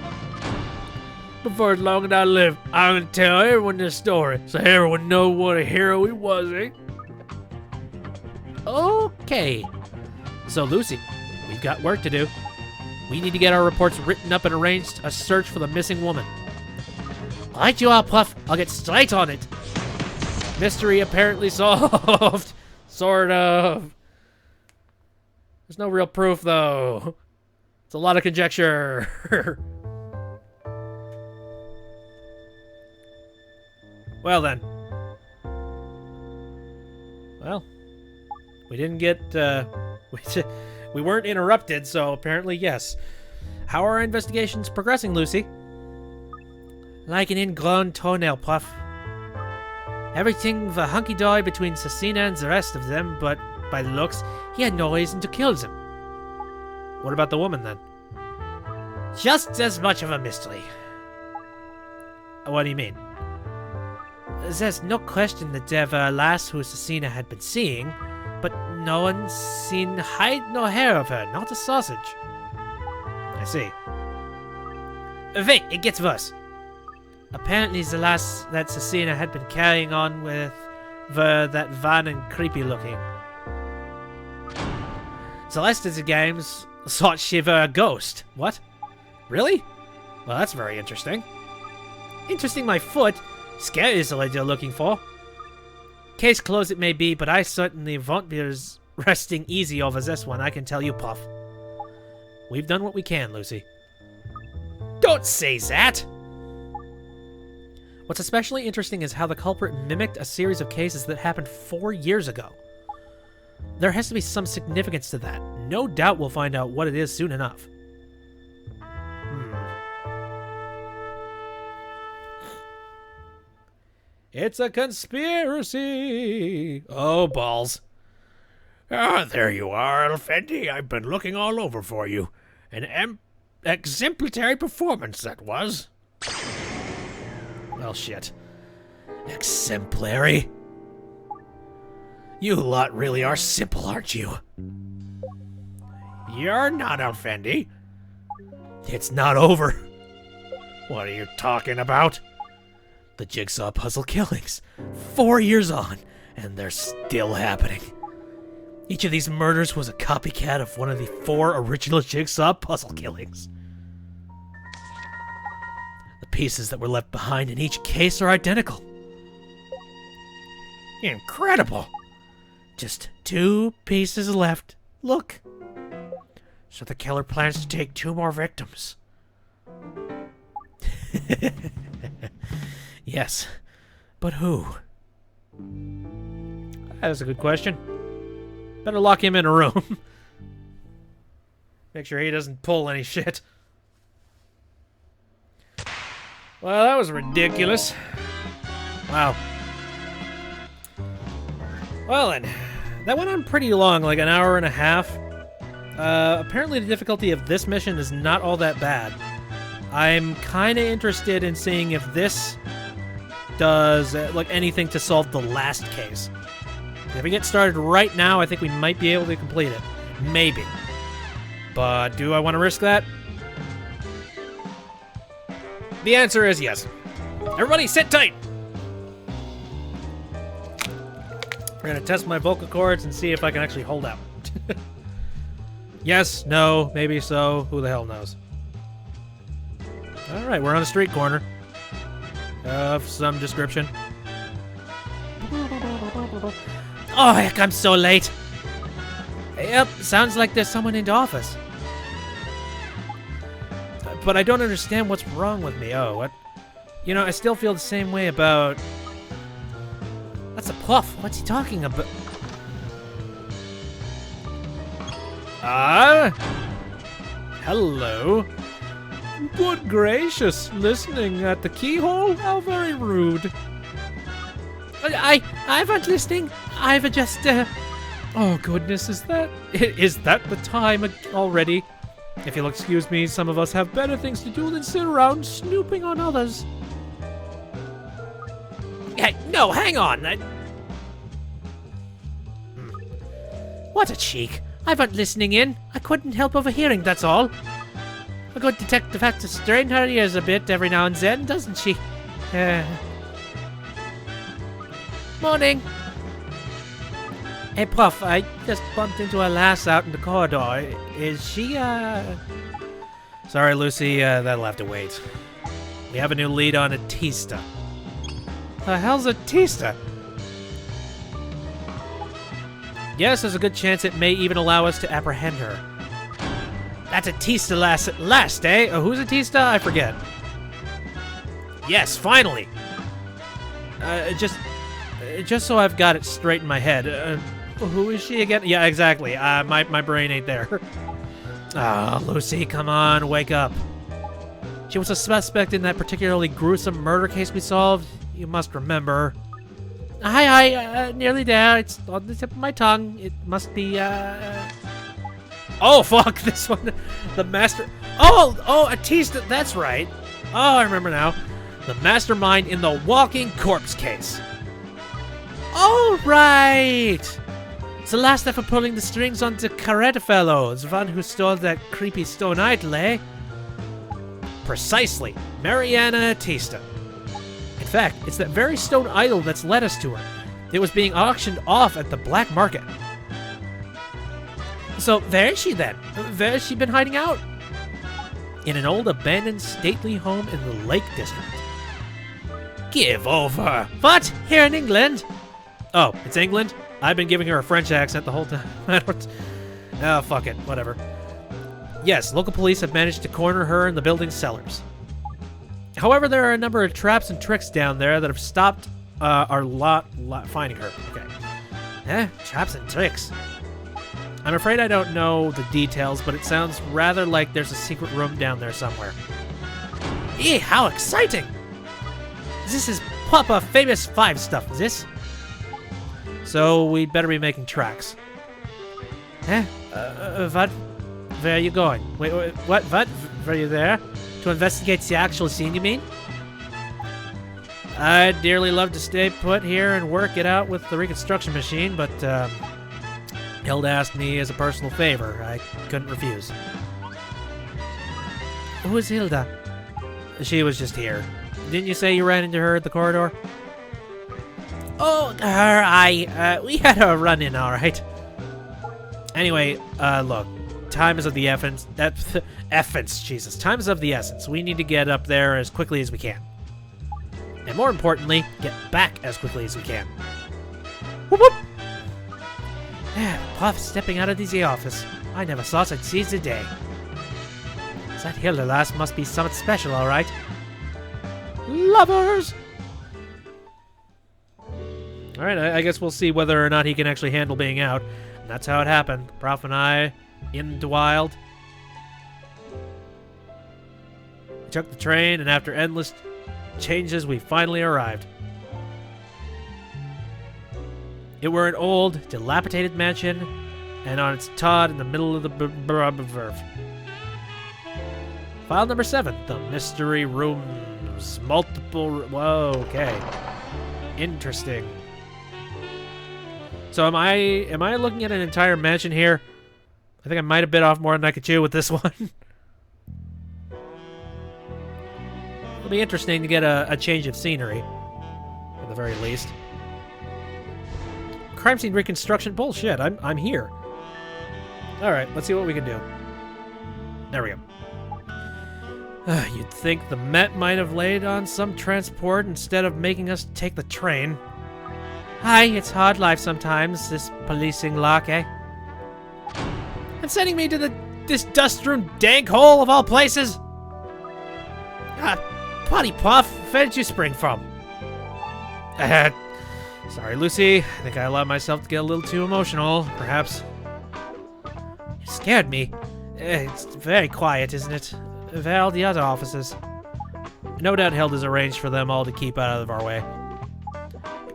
But for as long as I live, I'm gonna tell everyone this story, so everyone know what a hero he was, eh? Okay. So, Lucy, we've got work to do. We need to get our reports written up and arranged a search for the missing woman. Right you are, Puff. I'll get straight on it. Mystery apparently solved. Sort of. There's no real proof, though. It's a lot of conjecture. Well, then. Well, we didn't get, we weren't interrupted, so apparently, yes. How are our investigations progressing, Lucy? Like an ingrown toenail, Puff. Everything was hunky-dory between Cecina and the rest of them, but by the looks, he had no reason to kill them. What about the woman, then? Just as much of a mystery. What do you mean? There's no question that there were a lass who Cecina had been seeing, but no one's seen hide nor hair of her, not a sausage. I see. Wait, it gets worse. Apparently the lass that Cecina had been carrying on with were that van and creepy looking. The rest of the games thought she were a ghost. What? Really? Well, that's very interesting. Interesting my foot. Scary is the lady you're looking for. Case closed it may be, but I certainly won't be resting easy over this one, I can tell you, Puff. We've done what we can, Lucy. Don't say that! What's especially interesting is how the culprit mimicked a series of cases that happened 4 years ago. There has to be some significance to that. No doubt we'll find out what it is soon enough. It's a conspiracy! Oh, balls. Ah, there you are, Elfendi. I've been looking all over for you. An exemplary performance, that was. Well, shit. Exemplary? You lot really are simple, aren't you? You're not, Elfendi. It's not over. What are you talking about? The jigsaw puzzle killings. 4 years on, and they're still happening. Each of these murders was a copycat of one of the 4 original jigsaw puzzle killings. The pieces that were left behind in each case are identical. Incredible. Just 2 pieces left. Look. So the killer plans to take 2 more victims. Yes, but who? That's a good question. Better lock him in a room. Make sure he doesn't pull any shit. Well, that was ridiculous. Wow. Well then, that went on pretty long, like an hour and a half. Apparently the difficulty of this mission is not all that bad. I'm kind of interested in seeing if this does like anything to solve the last case. If we get started right now, I think we might be able to complete it. Maybe. But do I want to risk that? The answer is yes. Everybody sit tight! We're gonna test my vocal cords and see if I can actually hold out. Yes, no, maybe so, who the hell knows. Alright, we're on a street corner. Of some description. Oh, heck, I'm so late. Yep, sounds like there's someone in the office. But I don't understand what's wrong with me. Oh, what? You know, I still feel the same way about... That's a Puff. What's he talking about? Hello. Good gracious, listening at the keyhole? How very rude. I wasn't listening. I've just, Oh goodness, is that the time already? If you'll excuse me, some of us have better things to do than sit around snooping on others. Hey, no, hang on. What a cheek. I wasn't listening in. I couldn't help overhearing, that's all. A good detective has to strain her ears a bit every now and then, doesn't she? Morning. Hey, Puff, I just bumped into her lass out in the corridor. Is she, Sorry, Lucy, that'll have to wait. We have a new lead on Atista. The hell's Atista? Yes, there's a good chance it may even allow us to apprehend her. That's Atista last, eh? Oh, who's Atista? I forget. Yes, finally! Just so I've got it straight in my head. Who is she again? Yeah, exactly. My brain ain't there. Oh, Lucy, come on, wake up. She was a suspect in that particularly gruesome murder case we solved. You must remember. Hi, nearly there. It's on the tip of my tongue. It must be, Oh, fuck, this one. The master... Oh, Atista, that's right. Oh, I remember now. The mastermind in the walking corpse case. Oh, right. It's the last effort pulling the strings onto Caretta fellow, the one who stole that creepy stone idol, eh? Precisely. Mariana Atista. In fact, it's that very stone idol that's led us to her. It was being auctioned off at the black market. So there is she then. Where has she been hiding out? In an old abandoned stately home in the Lake District. Give over. What? Here in England? Oh, it's England? I've been giving her a French accent the whole time. Oh, fuck it. Whatever. Yes, local police have managed to corner her in the building's cellars. However, there are a number of traps and tricks down there that have stopped our lot finding her. Okay. Traps and tricks. I'm afraid I don't know the details, but it sounds rather like there's a secret room down there somewhere. How exciting! This is Papa Famous 5 stuff, is this? So we'd better be making tracks. What? Where are you going? Wait, what? What? Were you there? To investigate the actual scene, you mean? I'd dearly love to stay put here and work it out with the reconstruction machine, but, Hilda asked me as a personal favor. I couldn't refuse. Who is Hilda? She was just here. Didn't you say you ran into her at the corridor? Oh, her, we had a run-in, alright. Anyway, look. Time is of the essence. Jesus. Time is of the essence. We need to get up there as quickly as we can. And more importantly, get back as quickly as we can. Whoop whoop! Puff stepping out of the office. I never thought I'd seize the day. That Hilda lass must be something special, alright. Lovers! Alright, I guess we'll see whether or not he can actually handle being out. And that's how it happened. Prof and I, in the wild. We took the train, and after endless changes, we finally arrived. It were an old, dilapidated mansion, and on its Todd in the middle of the verve. File number 7, the mystery rooms. Multiple. Whoa, okay. Interesting. So am I looking at an entire mansion here? I think I might have bit off more than I could chew with this one. It'll be interesting to get a change of scenery, at the very least. Crime scene reconstruction? Bullshit, I'm here. Alright, let's see what we can do. There we go. You'd think the Met might have laid on some transport instead of making us take the train. Hi, it's hard life sometimes, this policing lock, eh? And sending me to this dust-strewn dank hole of all places? Potty Puff, Where did you spring from? Sorry, Lucy. I think I allowed myself to get a little too emotional, perhaps. You scared me. It's very quiet, isn't it? Where are all the other officers? No doubt Hilda's arranged for them all to keep out of our way.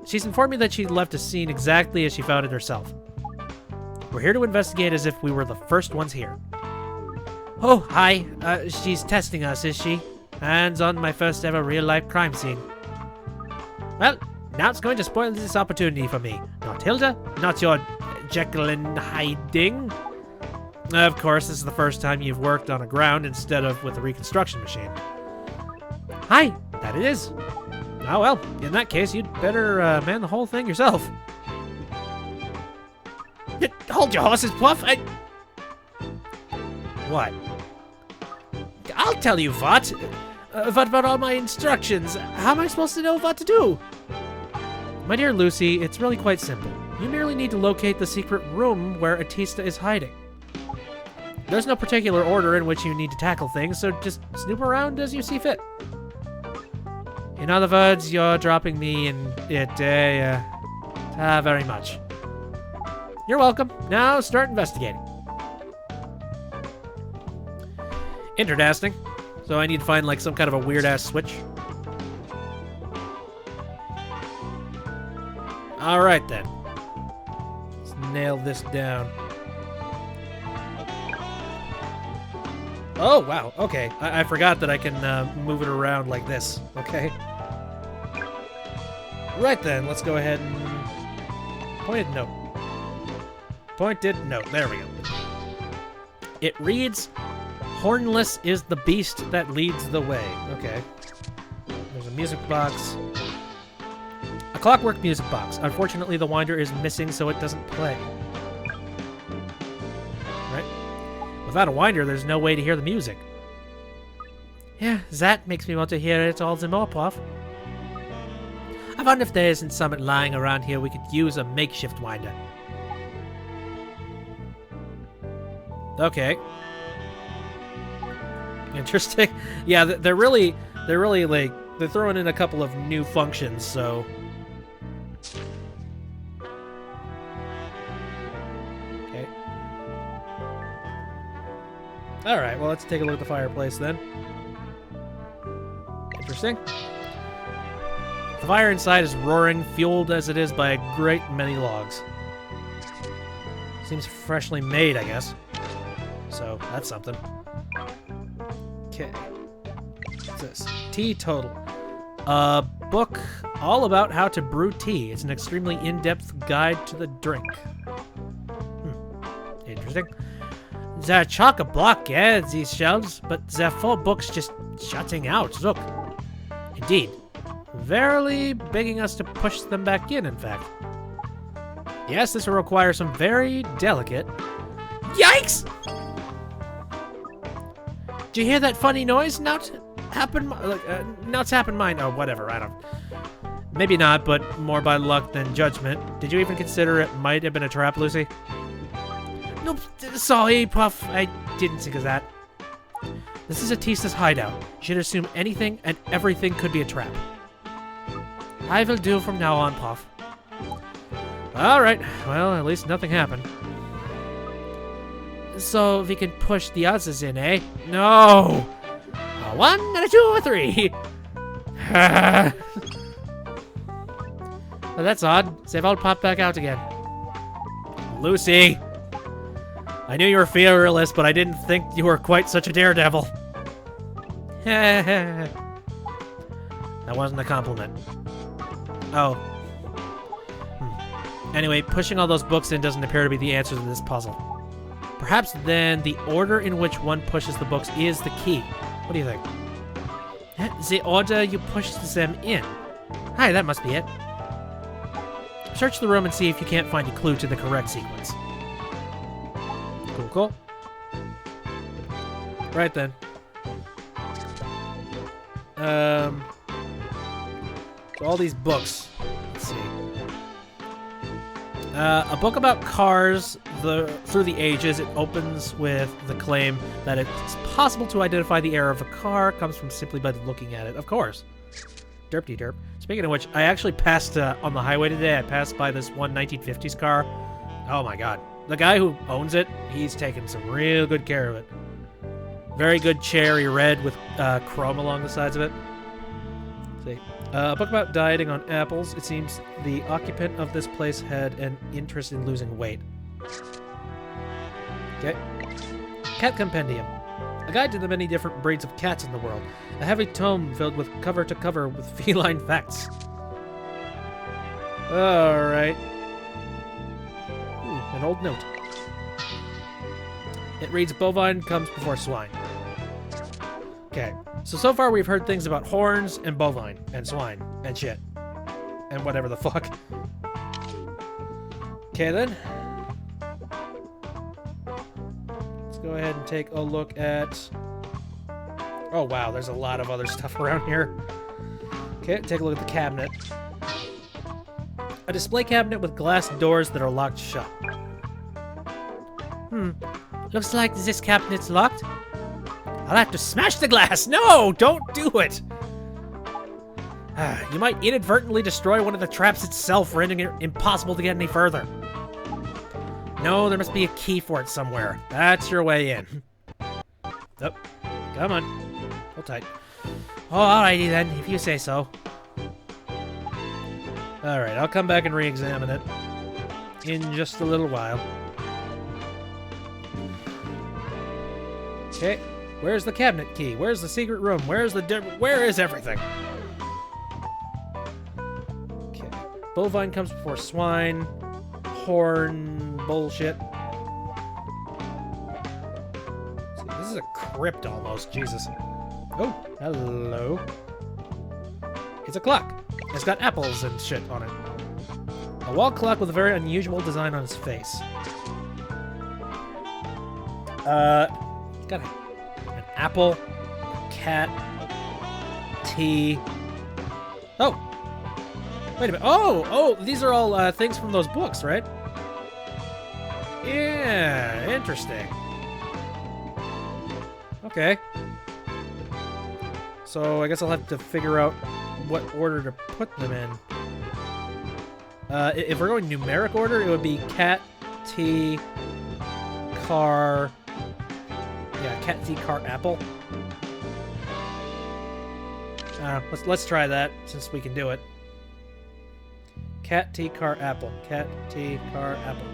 She's informed me that she left a scene exactly as she found it herself. We're here to investigate as if we were the first ones here. Oh, hi. She's testing us, is she? Hands on my first ever real-life crime scene. Well, now it's going to spoil this opportunity for me. Not Hilda, not your Jekyll and hiding. Of course, this is the first time you've worked on a ground instead of with a reconstruction machine. Hi, that it is. Oh well, in that case, you'd better man the whole thing yourself. Hold your horses, Puff. What? I'll tell you what. What about all my instructions? How am I supposed to know what to do? My dear Lucy, it's really quite simple. You merely need to locate the secret room where Atista is hiding. There's no particular order in which you need to tackle things, so just snoop around as you see fit. In other words, you're dropping me in it, very much. You're welcome. Now start investigating. Interesting. So I need to find, like, some kind of a weird-ass switch. Alright, then. Let's nail this down. Oh, wow. Okay. I forgot that I can move it around like this. Okay. Right, then. Let's go ahead and... Pointed note. Pointed note. There we go. It reads... Hornless is the beast that leads the way. Okay. There's a music box. A clockwork music box. Unfortunately, the winder is missing, so it doesn't play. Right? Without a winder, there's no way to hear the music. Yeah, that makes me want to hear it all the more, Puff. I wonder if there isn't something lying around here we could use a makeshift winder. Okay. Interesting. Yeah, they're really like, they're throwing in a couple of new functions, so. Okay. Alright, well, let's take a look at the fireplace then. Interesting. The fire inside is roaring, fueled as it is by a great many logs. Seems freshly made, I guess. So, that's something. Okay. What's this? Teetotal. A book all about how to brew tea. It's an extremely in-depth guide to the drink. Interesting. They're chock-a-block, yeah, these shelves, but they're full books just shutting out. Look. Indeed. Verily begging us to push them back in fact. Yes, this will require some very delicate... Yikes! Did you hear that funny noise? Not happen mine. Oh, whatever. I don't. Maybe not, but more by luck than judgment. Did you even consider it might have been a trap, Lucy? Nope. Sorry, Puff. I didn't think of that. This is Atista's hideout. You should assume anything and everything could be a trap. I will do from now on, Puff. Alright. Well, at least nothing happened. So we can push the others in, eh? No! A 1 and a 2 or 3. Well, that's odd. They've all popped back out again. Lucy! I knew you were fearless, but I didn't think you were quite such a daredevil. That wasn't a compliment. Oh. Anyway, pushing all those books in doesn't appear to be the answer to this puzzle. Perhaps then the order in which one pushes the books is the key. What do you think? The order you push them in. Hi, that must be it. Search the room and see if you can't find a clue to the correct sequence. Cool, cool. Right then. So all these books. Let's see. A book about cars through the ages. It opens with the claim that it's possible to identify the era of a car. Comes from simply by looking at it. Of course. Derpty derp. Speaking of which, I actually passed on the highway today. I passed by this one 1950s car. Oh my god. The guy who owns it, he's taken some real good care of it. Very good cherry red with chrome along the sides of it. Let's see. A book about dieting on apples. It seems the occupant of this place had an interest in losing weight. Okay. Cat Compendium. A guide to the many different breeds of cats in the world. A heavy tome filled with cover to cover with feline facts. Alright. An old note. It reads, bovine comes before swine. Okay. So far we've heard things about horns and bovine and swine and shit. And whatever the fuck. Okay then. Go ahead and take a look at... Oh, wow, there's a lot of other stuff around here. Okay, take a look at the cabinet. A display cabinet with glass doors that are locked shut. Looks like this cabinet's locked. I'll have to smash the glass. No, don't do it. You might inadvertently destroy one of the traps itself, rendering it impossible to get any further. No, there must be a key for it somewhere. That's your way in. Oh, come on. Hold tight. Oh, alrighty then, if you say so. Alright, I'll come back and re-examine it in just a little while. Okay, where's the cabinet key? Where's the secret room? Where is everything? Okay, bovine comes before swine. Horn bullshit. See, this is a crypt almost. Jesus. Oh, hello. It's a clock. It's got apples and shit on it. A wall clock with a very unusual design on its face. Got an apple, a cat, tea. Oh, wait a minute. Oh, these are all things from those books, right? Yeah, interesting. Okay. So I guess I'll have to figure out what order to put them in. If we're going numeric order, it would be cat, tea, car. Yeah, cat, tea, car, apple. Let's try that since we can do it. Cat, tea, car, apple. Cat, tea, car, apple.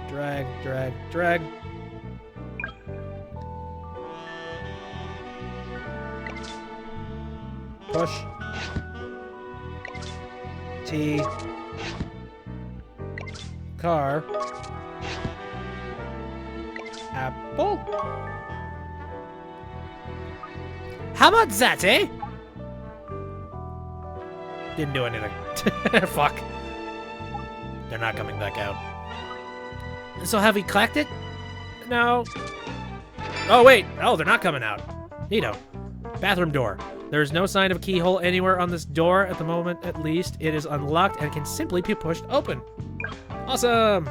Drag, drag, drag. Push. Tea. Car. Apple. How about that, eh? Didn't do anything. Fuck. They're not coming back out. So have we cracked it? No. Oh, wait. Oh, they're not coming out. Neato. Bathroom door. There is no sign of a keyhole anywhere on this door at the moment, at least. It is unlocked and can simply be pushed open. Awesome.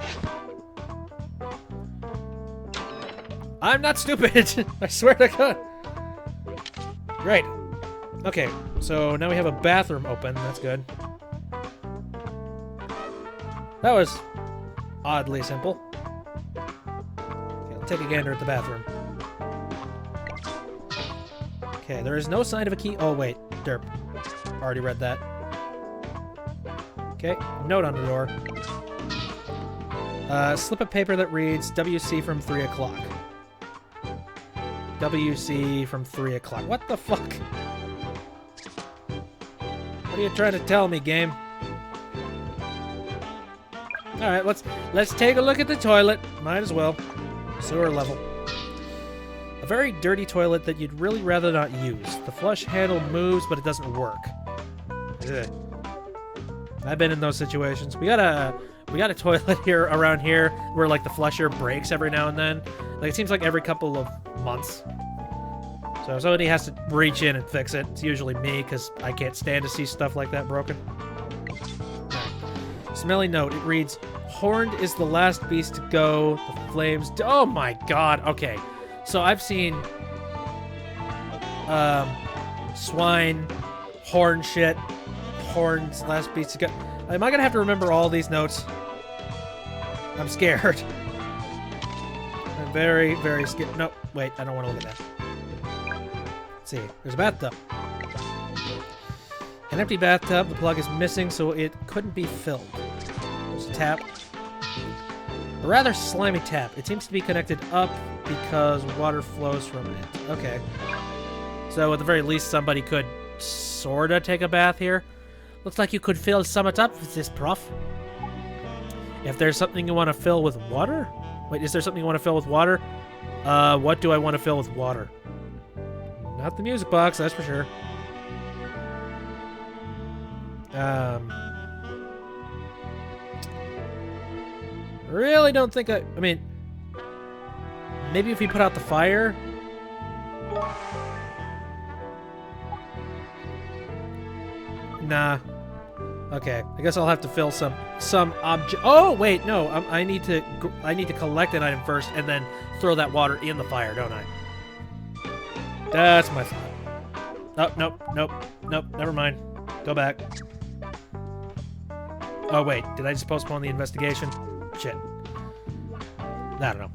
I'm not stupid. I swear to God. Great. Okay, so now we have a bathroom open. That's good. That was oddly simple. Okay, I'll take a gander at the bathroom. Okay, there is no sign of a key. Oh, wait. Derp. Already read that. Okay, note on the door. Slip of paper that reads, WC from 3 o'clock. WC from 3 o'clock. What the fuck? What are you trying to tell me, game? Alright, let's take a look at the toilet. Might as well. Sewer level. A very dirty toilet that you'd really rather not use. The flush handle moves, but it doesn't work. Ugh. I've been in those situations. We got a toilet here around here where like the flusher breaks every now and then. Like it seems like every couple of months. So if somebody has to reach in and fix it, it's usually me because I can't stand to see stuff like that broken. Right. Smelly note. It reads, "Horned is the last beast to go. The flames." Oh my god. Okay. So I've seen swine, horn shit, horns, last beats to go. Am I gonna have to remember all these notes? I'm scared. I'm very, very scared. No, wait, I don't want to look at that. Let's see, there's a bathtub. An empty bathtub, the plug is missing, so it couldn't be filled. There's a tap. A rather slimy tap. It seems to be connected up because water flows from it. Okay. So at the very least, somebody could sorta take a bath here. Looks like you could fill some it up with this, prof. If there's something you want to fill with water? Wait, is there something you want to fill with water? What do I want to fill with water? Not the music box, that's for sure. Really don't think I mean, maybe if we put out the fire? Nah. Okay, I guess I'll have to fill some object. Oh wait, no, I need to collect an item first and then throw that water in the fire, don't I? That's my thought. Oh, nope, never mind. Go back. Oh wait, did I just postpone the investigation? Shit. I don't know.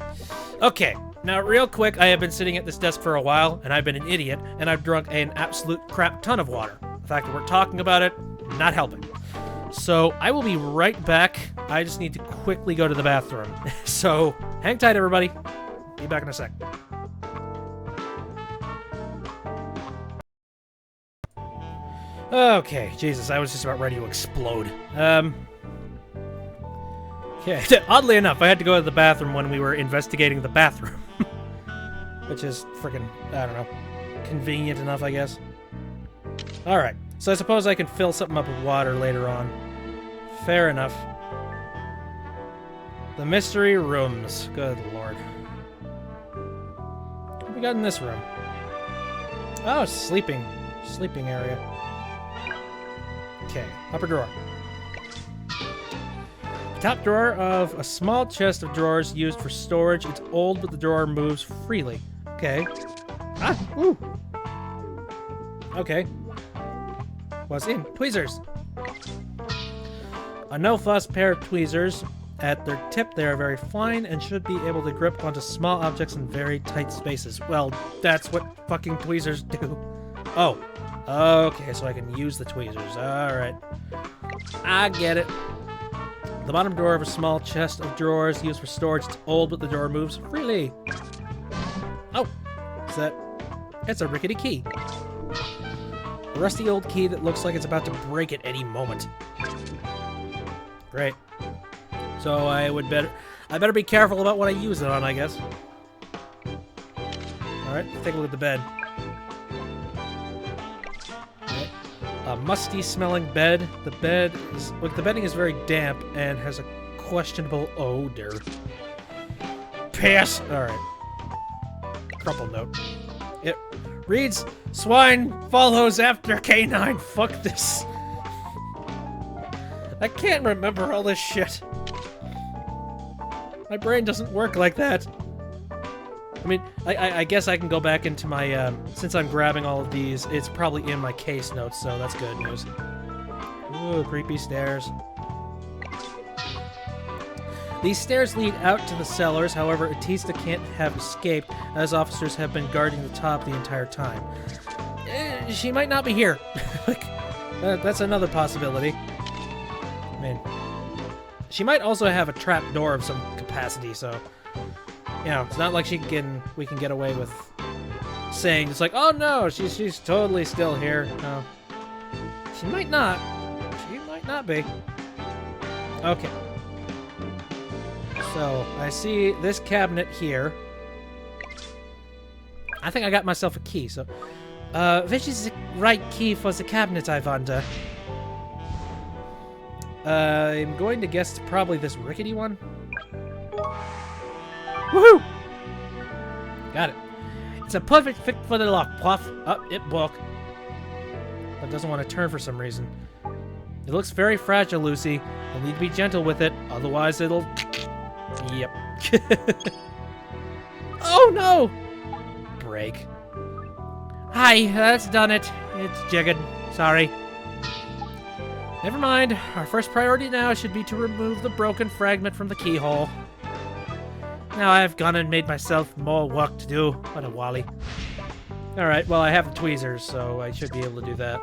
Okay, now real quick, I have been sitting at this desk for a while, and I've been an idiot, and I've drunk an absolute crap ton of water. The fact that we're talking about it, not helping. So, I will be right back. I just need to quickly go to the bathroom. So, hang tight, everybody. Be back in a sec. Okay, Jesus, I was just about ready to explode. Okay, oddly enough, I had to go to the bathroom when we were investigating the bathroom. Which is freaking, I don't know, convenient enough, I guess. Alright, so I suppose I can fill something up with water later on. Fair enough. The mystery rooms. Good lord. What have we got in this room? Oh, sleeping area. Okay, upper drawer. Top drawer of a small chest of drawers used for storage. It's old, but the drawer moves freely. Okay. Ah! Ooh! Okay. What's in? Tweezers! A no-fuss pair of tweezers. At their tip, they are very fine and should be able to grip onto small objects in very tight spaces. Well, that's what fucking tweezers do. Oh. Okay, so I can use the tweezers. Alright. I get it. The bottom drawer of a small chest of drawers used for storage. It's old, but the drawer moves freely. Oh, is that? It's a rickety key. A rusty old key that looks like it's about to break at any moment. Great. So I better be careful about what I use it on, I guess. All right, let's take a look at the bed. A musty-smelling bed. The bedding is very damp and has a questionable odor. Pass. All right. Crumple note. It reads: "Swine follows after canine." Fuck this. I can't remember all this shit. My brain doesn't work like that. I mean, I guess I can go back into my, since I'm grabbing all of these, it's probably in my case notes, so that's good news. Ooh, creepy stairs. These stairs lead out to the cellars, however, Atista can't have escaped, as officers have been guarding the top the entire time. She might not be here. Like, that's another possibility. I mean, she might also have a trap door of some capacity, so... You know, it's not like we can get away with saying it's like, oh no, she's totally still here. No. She might not. She might not be. Okay. So, I see this cabinet here. I think I got myself a key, so... which is the right key for the cabinet, I wonder? I'm going to guess it's probably this rickety one. Woohoo! Got it. It's a perfect fit for the lock, Puff. Oh, it broke. But doesn't want to turn for some reason. It looks very fragile, Lucy. You'll need to be gentle with it, otherwise it'll... Yep. Oh no! Break. Hi, that's done it. It's jiggered. Sorry. Never mind. Our first priority now should be to remove the broken fragment from the keyhole. Now I've gone and made myself more work to do. What a wally. Alright, well I have the tweezers, so I should be able to do that.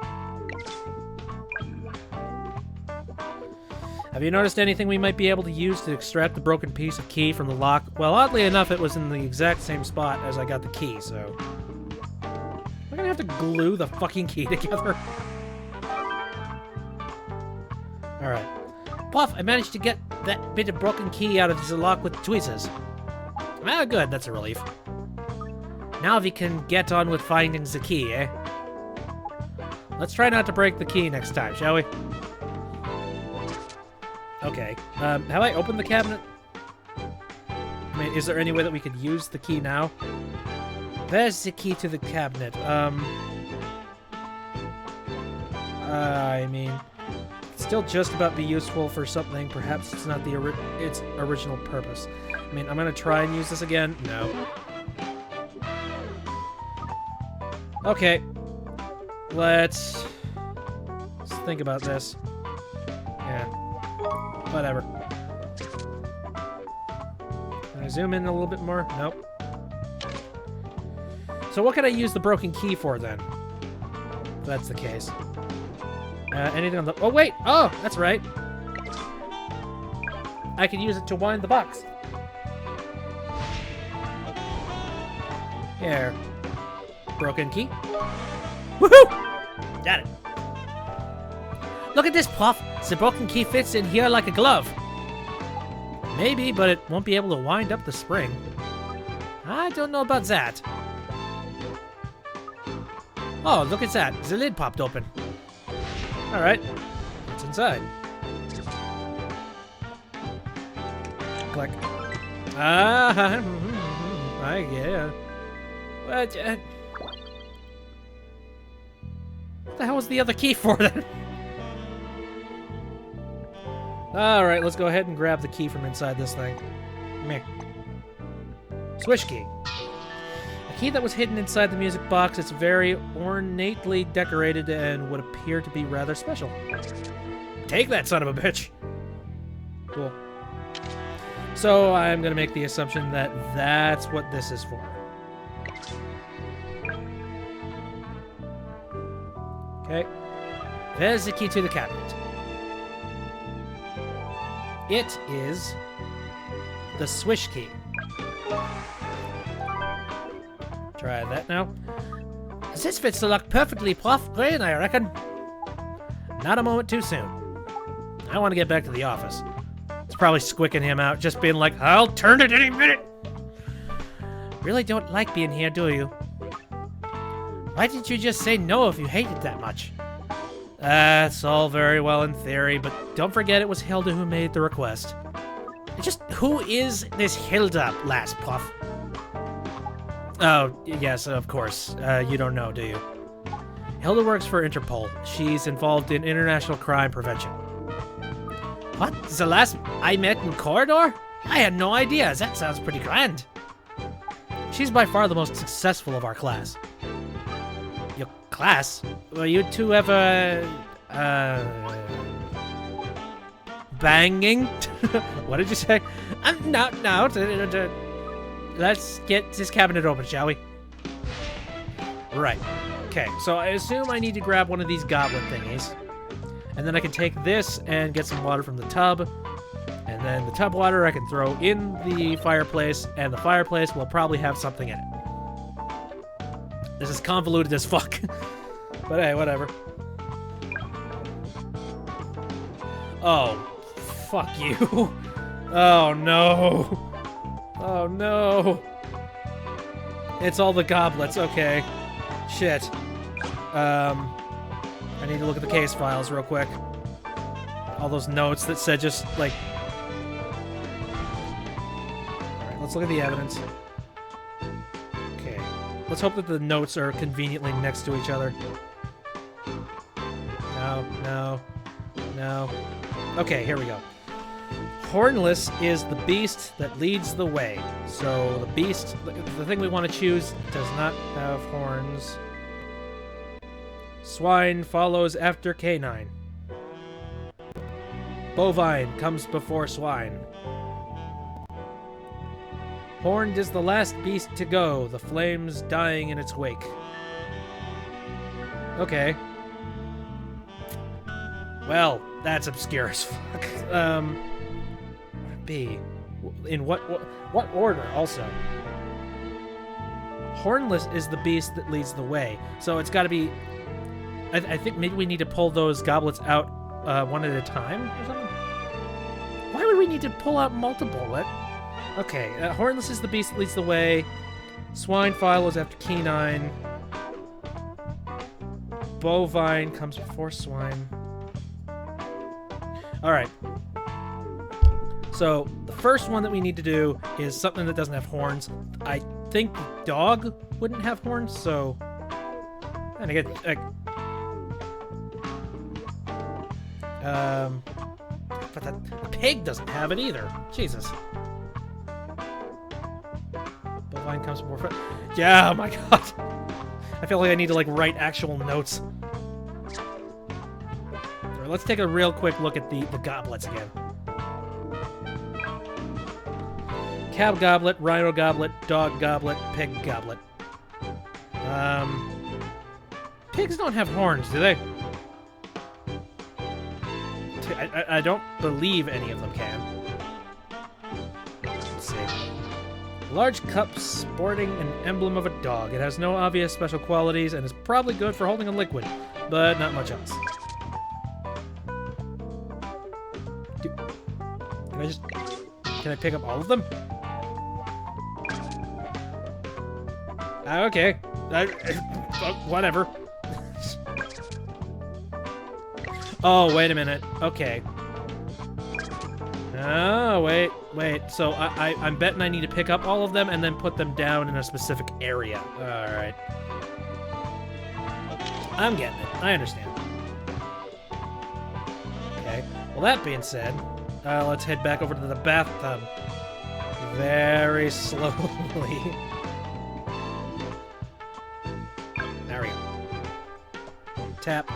Have you noticed anything we might be able to use to extract the broken piece of key from the lock? Well, oddly enough, it was in the exact same spot as I got the key, so... Am I gonna have to glue the fucking key together? Alright. Puff, I managed to get that bit of broken key out of the lock with tweezers. Ah, good, that's a relief. Now we can get on with finding the key, eh? Let's try not to break the key next time, shall we? Okay. Have I opened the cabinet? I mean, is there any way that we could use the key now? There's the key to the cabinet. I mean, it's still just about be useful for something. Perhaps it's not its original purpose. I mean, I'm gonna try and use this again. No. Okay. Let's think about this. Yeah. Whatever. Can I zoom in a little bit more? Nope. So what can I use the broken key for then? If that's the case. Anything on the... Oh, wait! Oh, that's right. I can use it to wind the box. Here. Broken key. Woohoo! Got it. Look at this, Puff. The broken key fits in here like a glove. Maybe, but it won't be able to wind up the spring. I don't know about that. Oh, look at that. The lid popped open. Alright. What's inside? Click. Ah, yeah. What the hell was the other key for then? Alright, let's go ahead and grab the key from inside this thing. Meh. Swish key. A key that was hidden inside the music box. It's very ornately decorated and would appear to be rather special. Take that, son of a bitch! Cool. So I'm gonna make the assumption that that's what this is for. Okay. There's the key to the cabinet. It is the swish key. Try that now. This fits the lock perfectly, Puff. Great, I reckon. Not a moment too soon. I want to get back to the office. It's probably squicking him out, just being like, I'll turn it any minute. Really don't like being here, do you? Why didn't you just say no if you hate it that much? That's all very well in theory, but don't forget it was Hilda who made the request. Just who is this Hilda, last Puff? Oh, yes, of course. You don't know, do you? Hilda works for Interpol. She's involved in international crime prevention. What? The last I met in corridor? I had no idea. That sounds pretty grand. She's by far the most successful of our class. Your class? Were you two ever, banging? What did you say? No. Let's get this cabinet open, shall we? Right. Okay, so I assume I need to grab one of these goblet thingies. And then I can take this and get some water from the tub. And then the tub water I can throw in the fireplace, and the fireplace will probably have something in it. This is convoluted as fuck. But hey, whatever. Oh, fuck you. Oh no. Oh no. It's all the goblets, okay. Shit. I need to look at the case files real quick. All those notes that said just, like... Alright, let's look at the evidence. Okay. Let's hope that the notes are conveniently next to each other. No. Okay, here we go. Hornless is the beast that leads the way. So the beast, the thing we want to choose does not have horns. Swine follows after canine. Bovine comes before swine. Horned is the last beast to go, the flames dying in its wake. Okay. Well, that's obscure as fuck. What would it be? In what order, also? Hornless is the beast that leads the way, so it's got to be... I think maybe we need to pull those goblets out one at a time or something? Why would we need to pull out multiple? What? Okay, Hornless is the beast that leads the way. Swine follows after canine. Bovine comes before swine. Alright. So, the first one that we need to do is something that doesn't have horns. I think the dog wouldn't have horns, so... And again, but the pig doesn't have it either. Jesus. Bovine comes before... Yeah, oh my god. I feel like I need to, like, write actual notes. Alright, let's take a real quick look at the goblets again. Cow goblet, rhino goblet, dog goblet, pig goblet. Pigs don't have horns, do they? I don't believe any of them can. Let's see. Large cup sporting an emblem of a dog. It has no obvious special qualities and is probably good for holding a liquid, but not much else. Can I pick up all of them? Okay. Whatever. Oh, wait a minute. Okay. Oh, wait. So I'm betting I need to pick up all of them and then put them down in a specific area. Alright. I'm getting it. I understand. Okay. Well, that being said, let's head back over to the bathtub. Very slowly. There we go. Tap.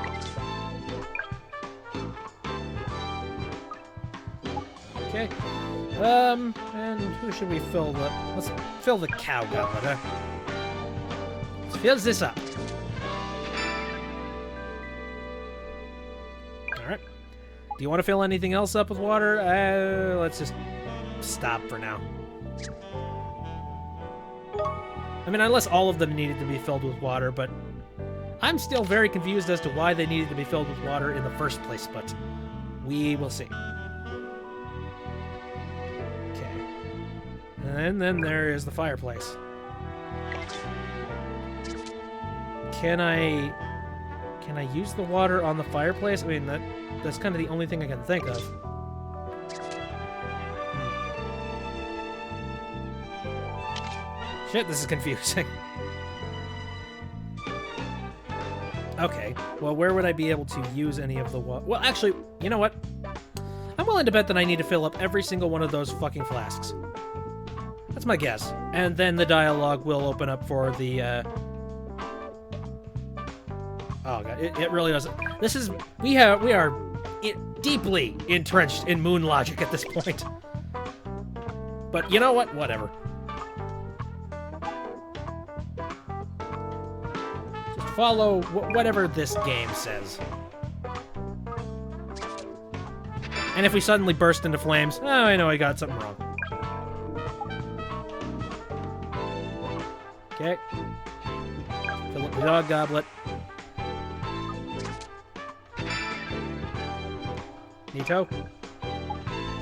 Okay. And who should we fill the... Let's fill the cow goblet, huh? Let's fill this up. Alright. Do you want to fill anything else up with water? Let's just stop for now. I mean, unless all of them needed to be filled with water, but I'm still very confused as to why they needed to be filled with water in the first place, but we will see. And then there is the fireplace. Can I use the water on the fireplace? I mean, that's kind of the only thing I can think of. Shit, this is confusing. Okay, well, where would I be able to use any of the water? Well, actually, you know what? I'm willing to bet that I need to fill up every single one of those fucking flasks. That's my guess. And then the dialogue will open up for the, Oh god, it really doesn't... This is... We are deeply entrenched in moon logic at this point. But you know what? Whatever. Just follow whatever this game says. And if we suddenly burst into flames, oh, I know I got something wrong. Okay. Fill up the dog goblet. Nito?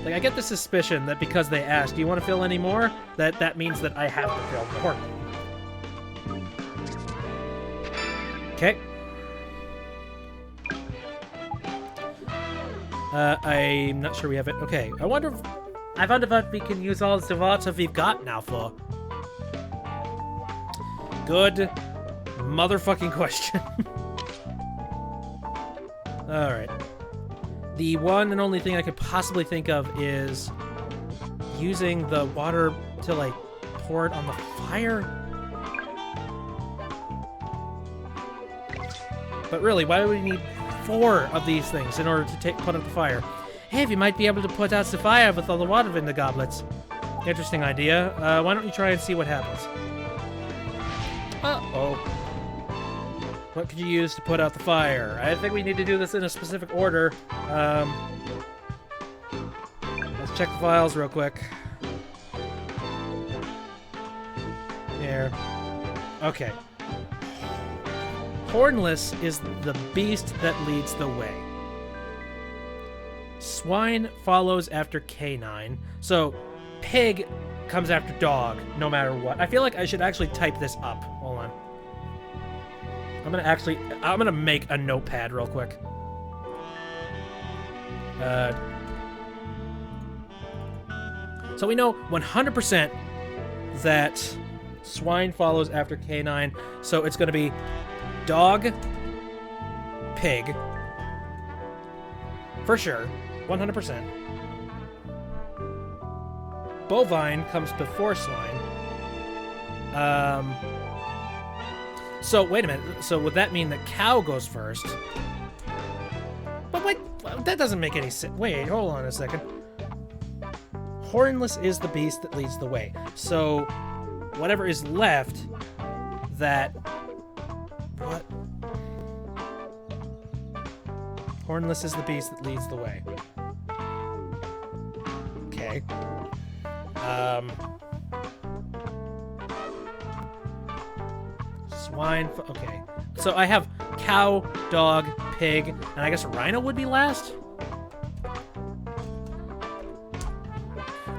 Like, I get the suspicion that because they asked, do you want to fill any more? That means that I have to fill more. Okay. I'm not sure we have it. Okay, I wonder if we can use all the water we've got now for. Good motherfucking question. Alright. The one and only thing I could possibly think of is using the water to, like, pour it on the fire. But really, why would we need 4 of these things in order to put out the fire? Hey, you might be able to put out the fire with all the water in the goblets. Interesting idea. Why don't you try and see what happens? Uh-oh. What could you use to put out the fire? I think we need to do this in a specific order. Let's check the files real quick. Here. Okay. Hornless is the beast that leads the way. Swine follows after canine. So, pig comes after dog, no matter what. I feel like I should actually type this up. Hold on. I'm gonna make a notepad real quick. So we know 100% that swine follows after canine, so it's gonna be dog, pig, for sure, 100%. Bovine comes before swine. So, wait a minute. So, would that mean that cow goes first? But wait, that doesn't make any sense. Wait, hold on a second. Hornless is the beast that leads the way. So, whatever is left, that... What? Hornless is the beast that leads the way. Okay. Swine. Okay. So I have cow, dog, pig, and I guess rhino would be last?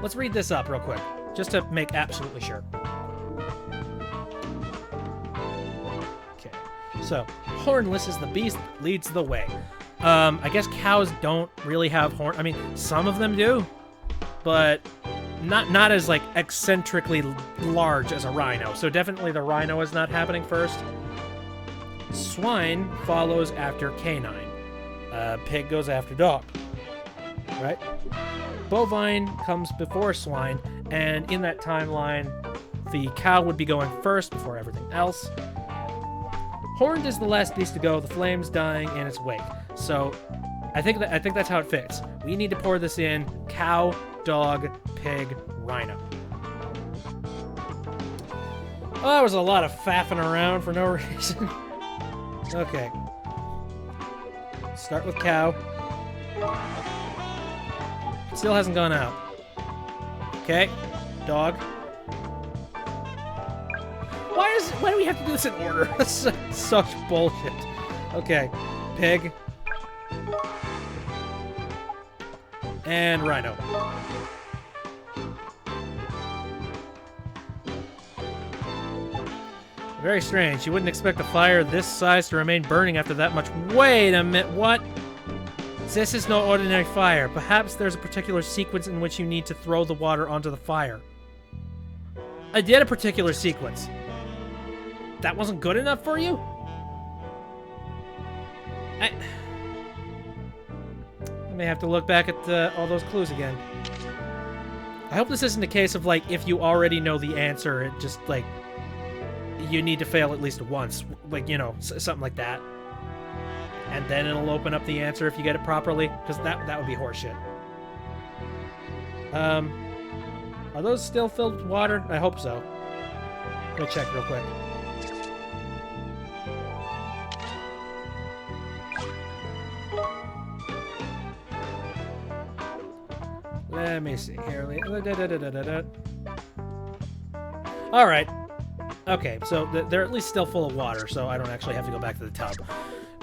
Let's read this up real quick, just to make absolutely sure. Okay. So, hornless is the beast that leads the way. I guess cows don't really have horn. I mean, some of them do, but not as like eccentrically large as a rhino. So definitely the rhino is not happening first. Swine follows after canine. Pig goes after dog. Right? Bovine comes before swine, and in that timeline, the cow would be going first before everything else. Horned is the last beast to go, the flames dying in its wake. So I think that's how it fits. We need to pour this in: cow, dog, pig, rhino. Well, that was a lot of faffing around for no reason. Okay. Start with cow. Still hasn't gone out. Okay. Dog. Why do we have to do this in order? That's such bullshit. Okay. Pig. And rhino. Very strange. You wouldn't expect a fire this size to remain burning after that much. Wait a minute, what? This is no ordinary fire. Perhaps there's a particular sequence in which you need to throw the water onto the fire. I did a particular sequence. That wasn't good enough for you? I may have to look back at all those clues again. I hope this isn't a case of, like, if you already know the answer, it just, like, you need to fail at least once. Like, you know, something like that. And then it'll open up the answer if you get it properly, because that would be horseshit. Are those still filled with water? I hope so. Let me check real quick. Let me see here. All right. Okay, so they're at least still full of water, so I don't actually have to go back to the tub.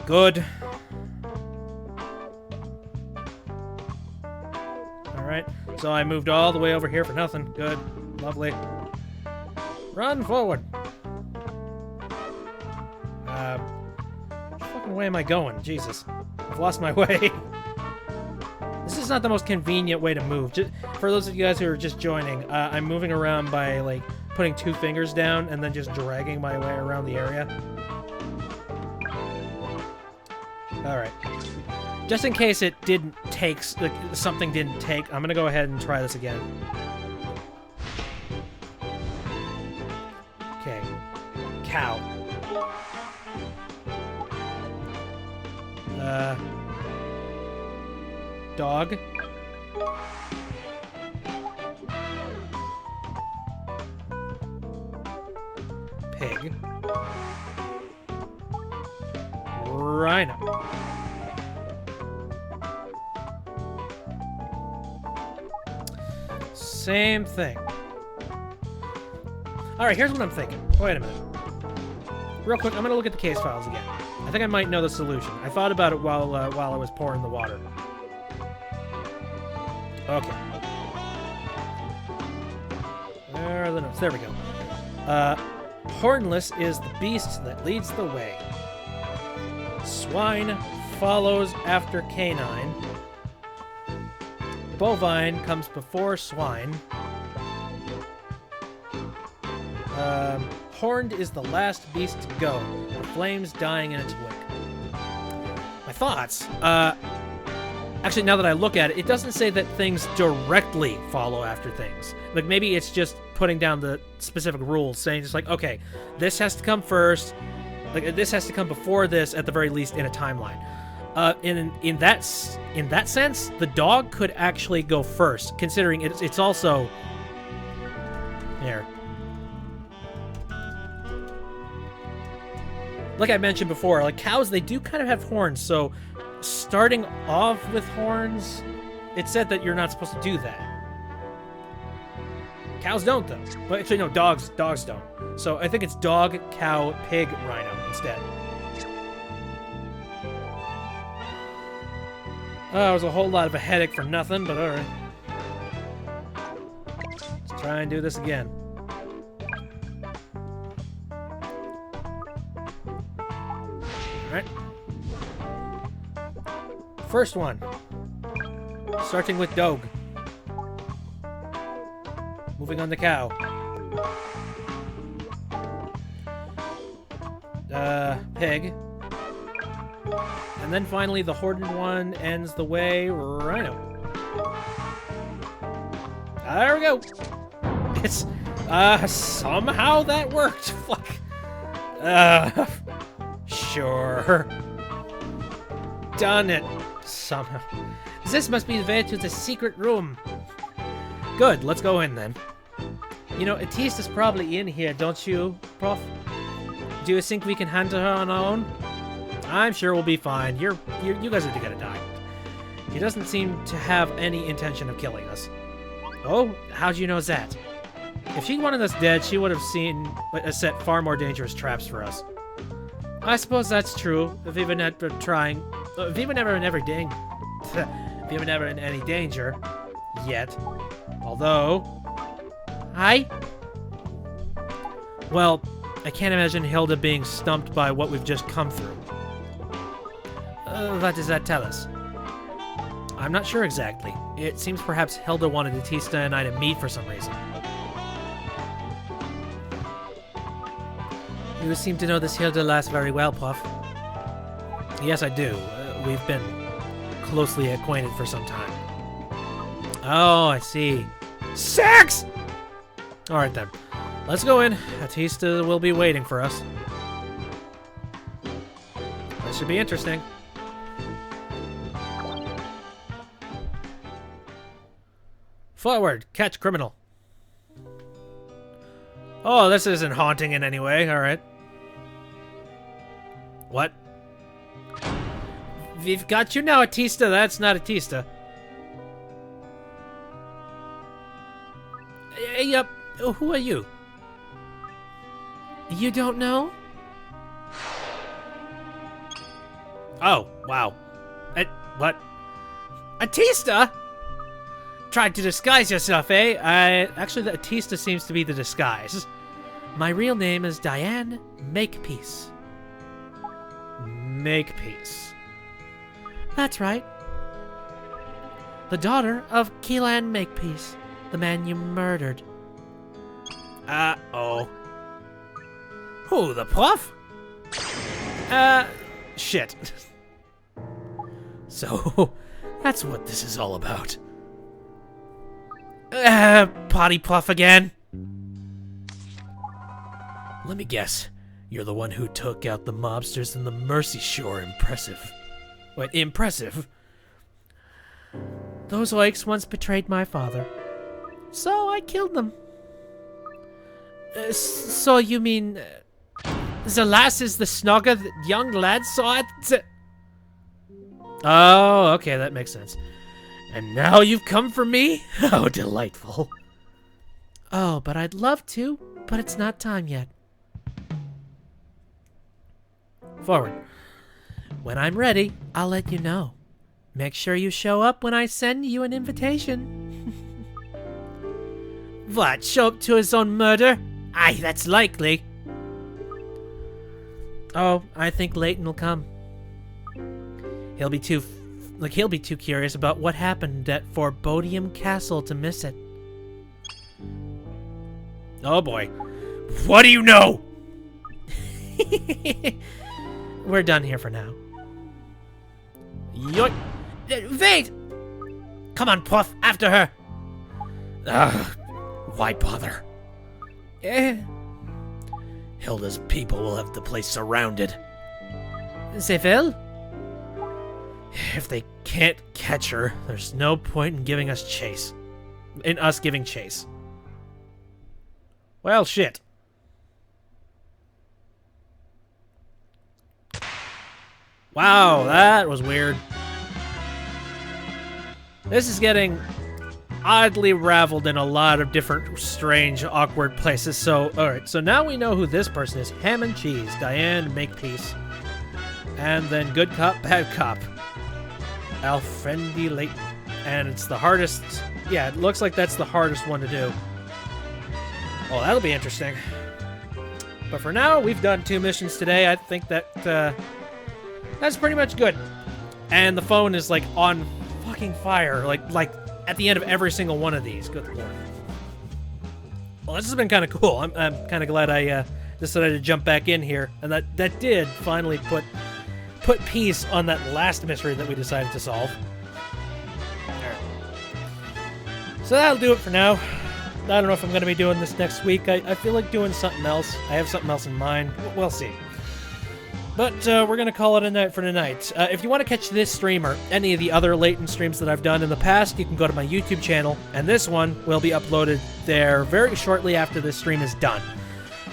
Good. Alright, so I moved all the way over here for nothing. Good. Lovely. Run forward. Which fucking way am I going? Jesus. I've lost my way. This is not the most convenient way to move. Just, for those of you guys who are just joining, I'm moving around by, like, putting 2 fingers down and then just dragging my way around the area. Alright. Just in case it didn't take, like, something didn't take, I'm gonna go ahead and try this again. Okay. Cow. Dog. Pig. Rhino. Same thing. Alright, here's what I'm thinking. Wait a minute. Real quick, I'm gonna look at the case files again. I think I might know the solution. I thought about it while I was pouring the water. Okay. Where are the notes? There we go. Hornless is the beast that leads the way. Swine follows after canine. Bovine comes before swine. Horned is the last beast to go, the flames dying in its wake. My thoughts? Actually, now that I look at it, it doesn't say that things directly follow after things. Like, maybe it's just putting down the specific rules, saying just like, okay, this has to come first, like, this has to come before this, at the very least, in a timeline. In that sense, the dog could actually go first, considering it's also... Here. Like I mentioned before, like, cows, they do kind of have horns, so starting off with horns, it said that you're not supposed to do that. Cows don't, though. But actually, no, dogs don't. So I think it's dog, cow, pig, rhino instead. Oh, it was a whole lot of a headache for nothing, but alright. Let's try and do this again. Alright. First one. Starting with dog. Moving on to cow. Pig. And then finally the horned one ends the way rhino. There we go. It's somehow that worked. Fuck. Sure. Done it. Somehow. This must be the way to the secret room. Good, let's go in then. You know, Atista's probably in here, don't you, Prof? Do you think we can handle her on our own? I'm sure we'll be fine. You guys are gonna die. He doesn't seem to have any intention of killing us. Oh, how'd you know that? If she wanted us dead, she would have set far more dangerous traps for us. I suppose that's true. If we were never trying, if we were never in any danger yet. Although, hi. Well, I can't imagine Hilda being stumped by what we've just come through. What does that tell us? I'm not sure exactly. It seems perhaps Hilda wanted Atista and I to meet for some reason. You seem to know this Hilda lass very well, Puff. Yes, I do. We've been closely acquainted for some time. Oh, I see. Sex! Alright then. Let's go in. Atista will be waiting for us. This should be interesting. Forward! Catch criminal. Oh, this isn't haunting in any way. Alright. What? We've got you now, Atista. That's not Atista. Yep. Who are you? You don't know? Oh, wow. What? Atista? Tried to disguise yourself, eh? Actually, the Atista seems to be the disguise. My real name is Diane Makepeace. Makepeace. That's right. The daughter of Keelan Makepeace, the man you murdered. Uh-oh. Who, the Puff? Shit. So, that's what this is all about. Potty Puff again? Let me guess. You're the one who took out the mobsters in the Mercy Shore. Impressive. Wait, impressive. Those oiks once betrayed my father. So I killed them. So you mean... the lass is the snogger that young lad saw at... Oh, okay, that makes sense. And now you've come for me? How delightful. Oh, but I'd love to, but it's not time yet. Forward. When I'm ready, I'll let you know. Make sure you show up when I send you an invitation. What, show up to his own murder? Aye, that's likely. Oh, I think Layton will come. He'll be too curious about what happened at Forebodium Castle to miss it. Oh boy. What do you know? We're done here for now. Yoink. Wait! Come on, Puff, after her. Ugh. Why bother? Eh. Hilda's people will have the place surrounded. C'est Phil? If they can't catch her, there's no point in giving us chase. In us giving chase. Well, shit. Wow, that was weird. This is getting oddly raveled in a lot of different strange, awkward places. So, alright, so now we know who this person is. Ham and Cheese, Diane, Makepeace. And then Good Cop, Bad Cop. Alfrendi Layton. And it's the hardest... Yeah, it looks like that's the hardest one to do. Well, that'll be interesting. But for now, we've done 2 missions today. I think that, that's pretty much good. And the phone is, like, on fucking fire. Like at the end of every single one of these. Good lord. Well, this has been kind of cool. I'm kind of glad I, decided to jump back in here. And that did finally put peace on that last mystery that we decided to solve. Alright. So that'll do it for now. I don't know if I'm going to be doing this next week. I feel like doing something else. I have something else in mind. We'll see. But we're going to call it a night for tonight. If you want to catch this stream or any of the other Layton streams that I've done in the past, you can go to my YouTube channel, and this one will be uploaded there very shortly after this stream is done.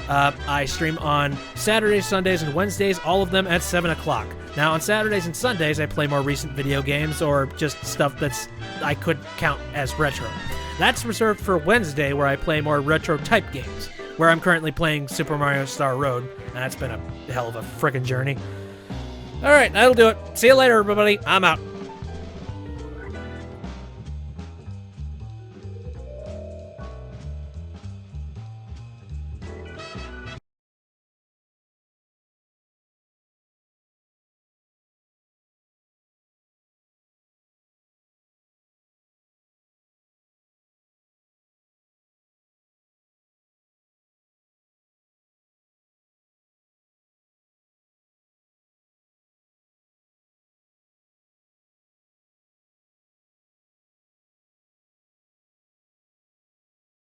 I stream on Saturdays, Sundays, and Wednesdays, all of them at 7 o'clock. Now, on Saturdays and Sundays, I play more recent video games or just stuff that's I could count as retro. That's reserved for Wednesday, where I play more retro-type games, where I'm currently playing Super Mario Star Road, and that's been a hell of a frickin' journey. Alright, that'll do it. See you later, everybody. I'm out.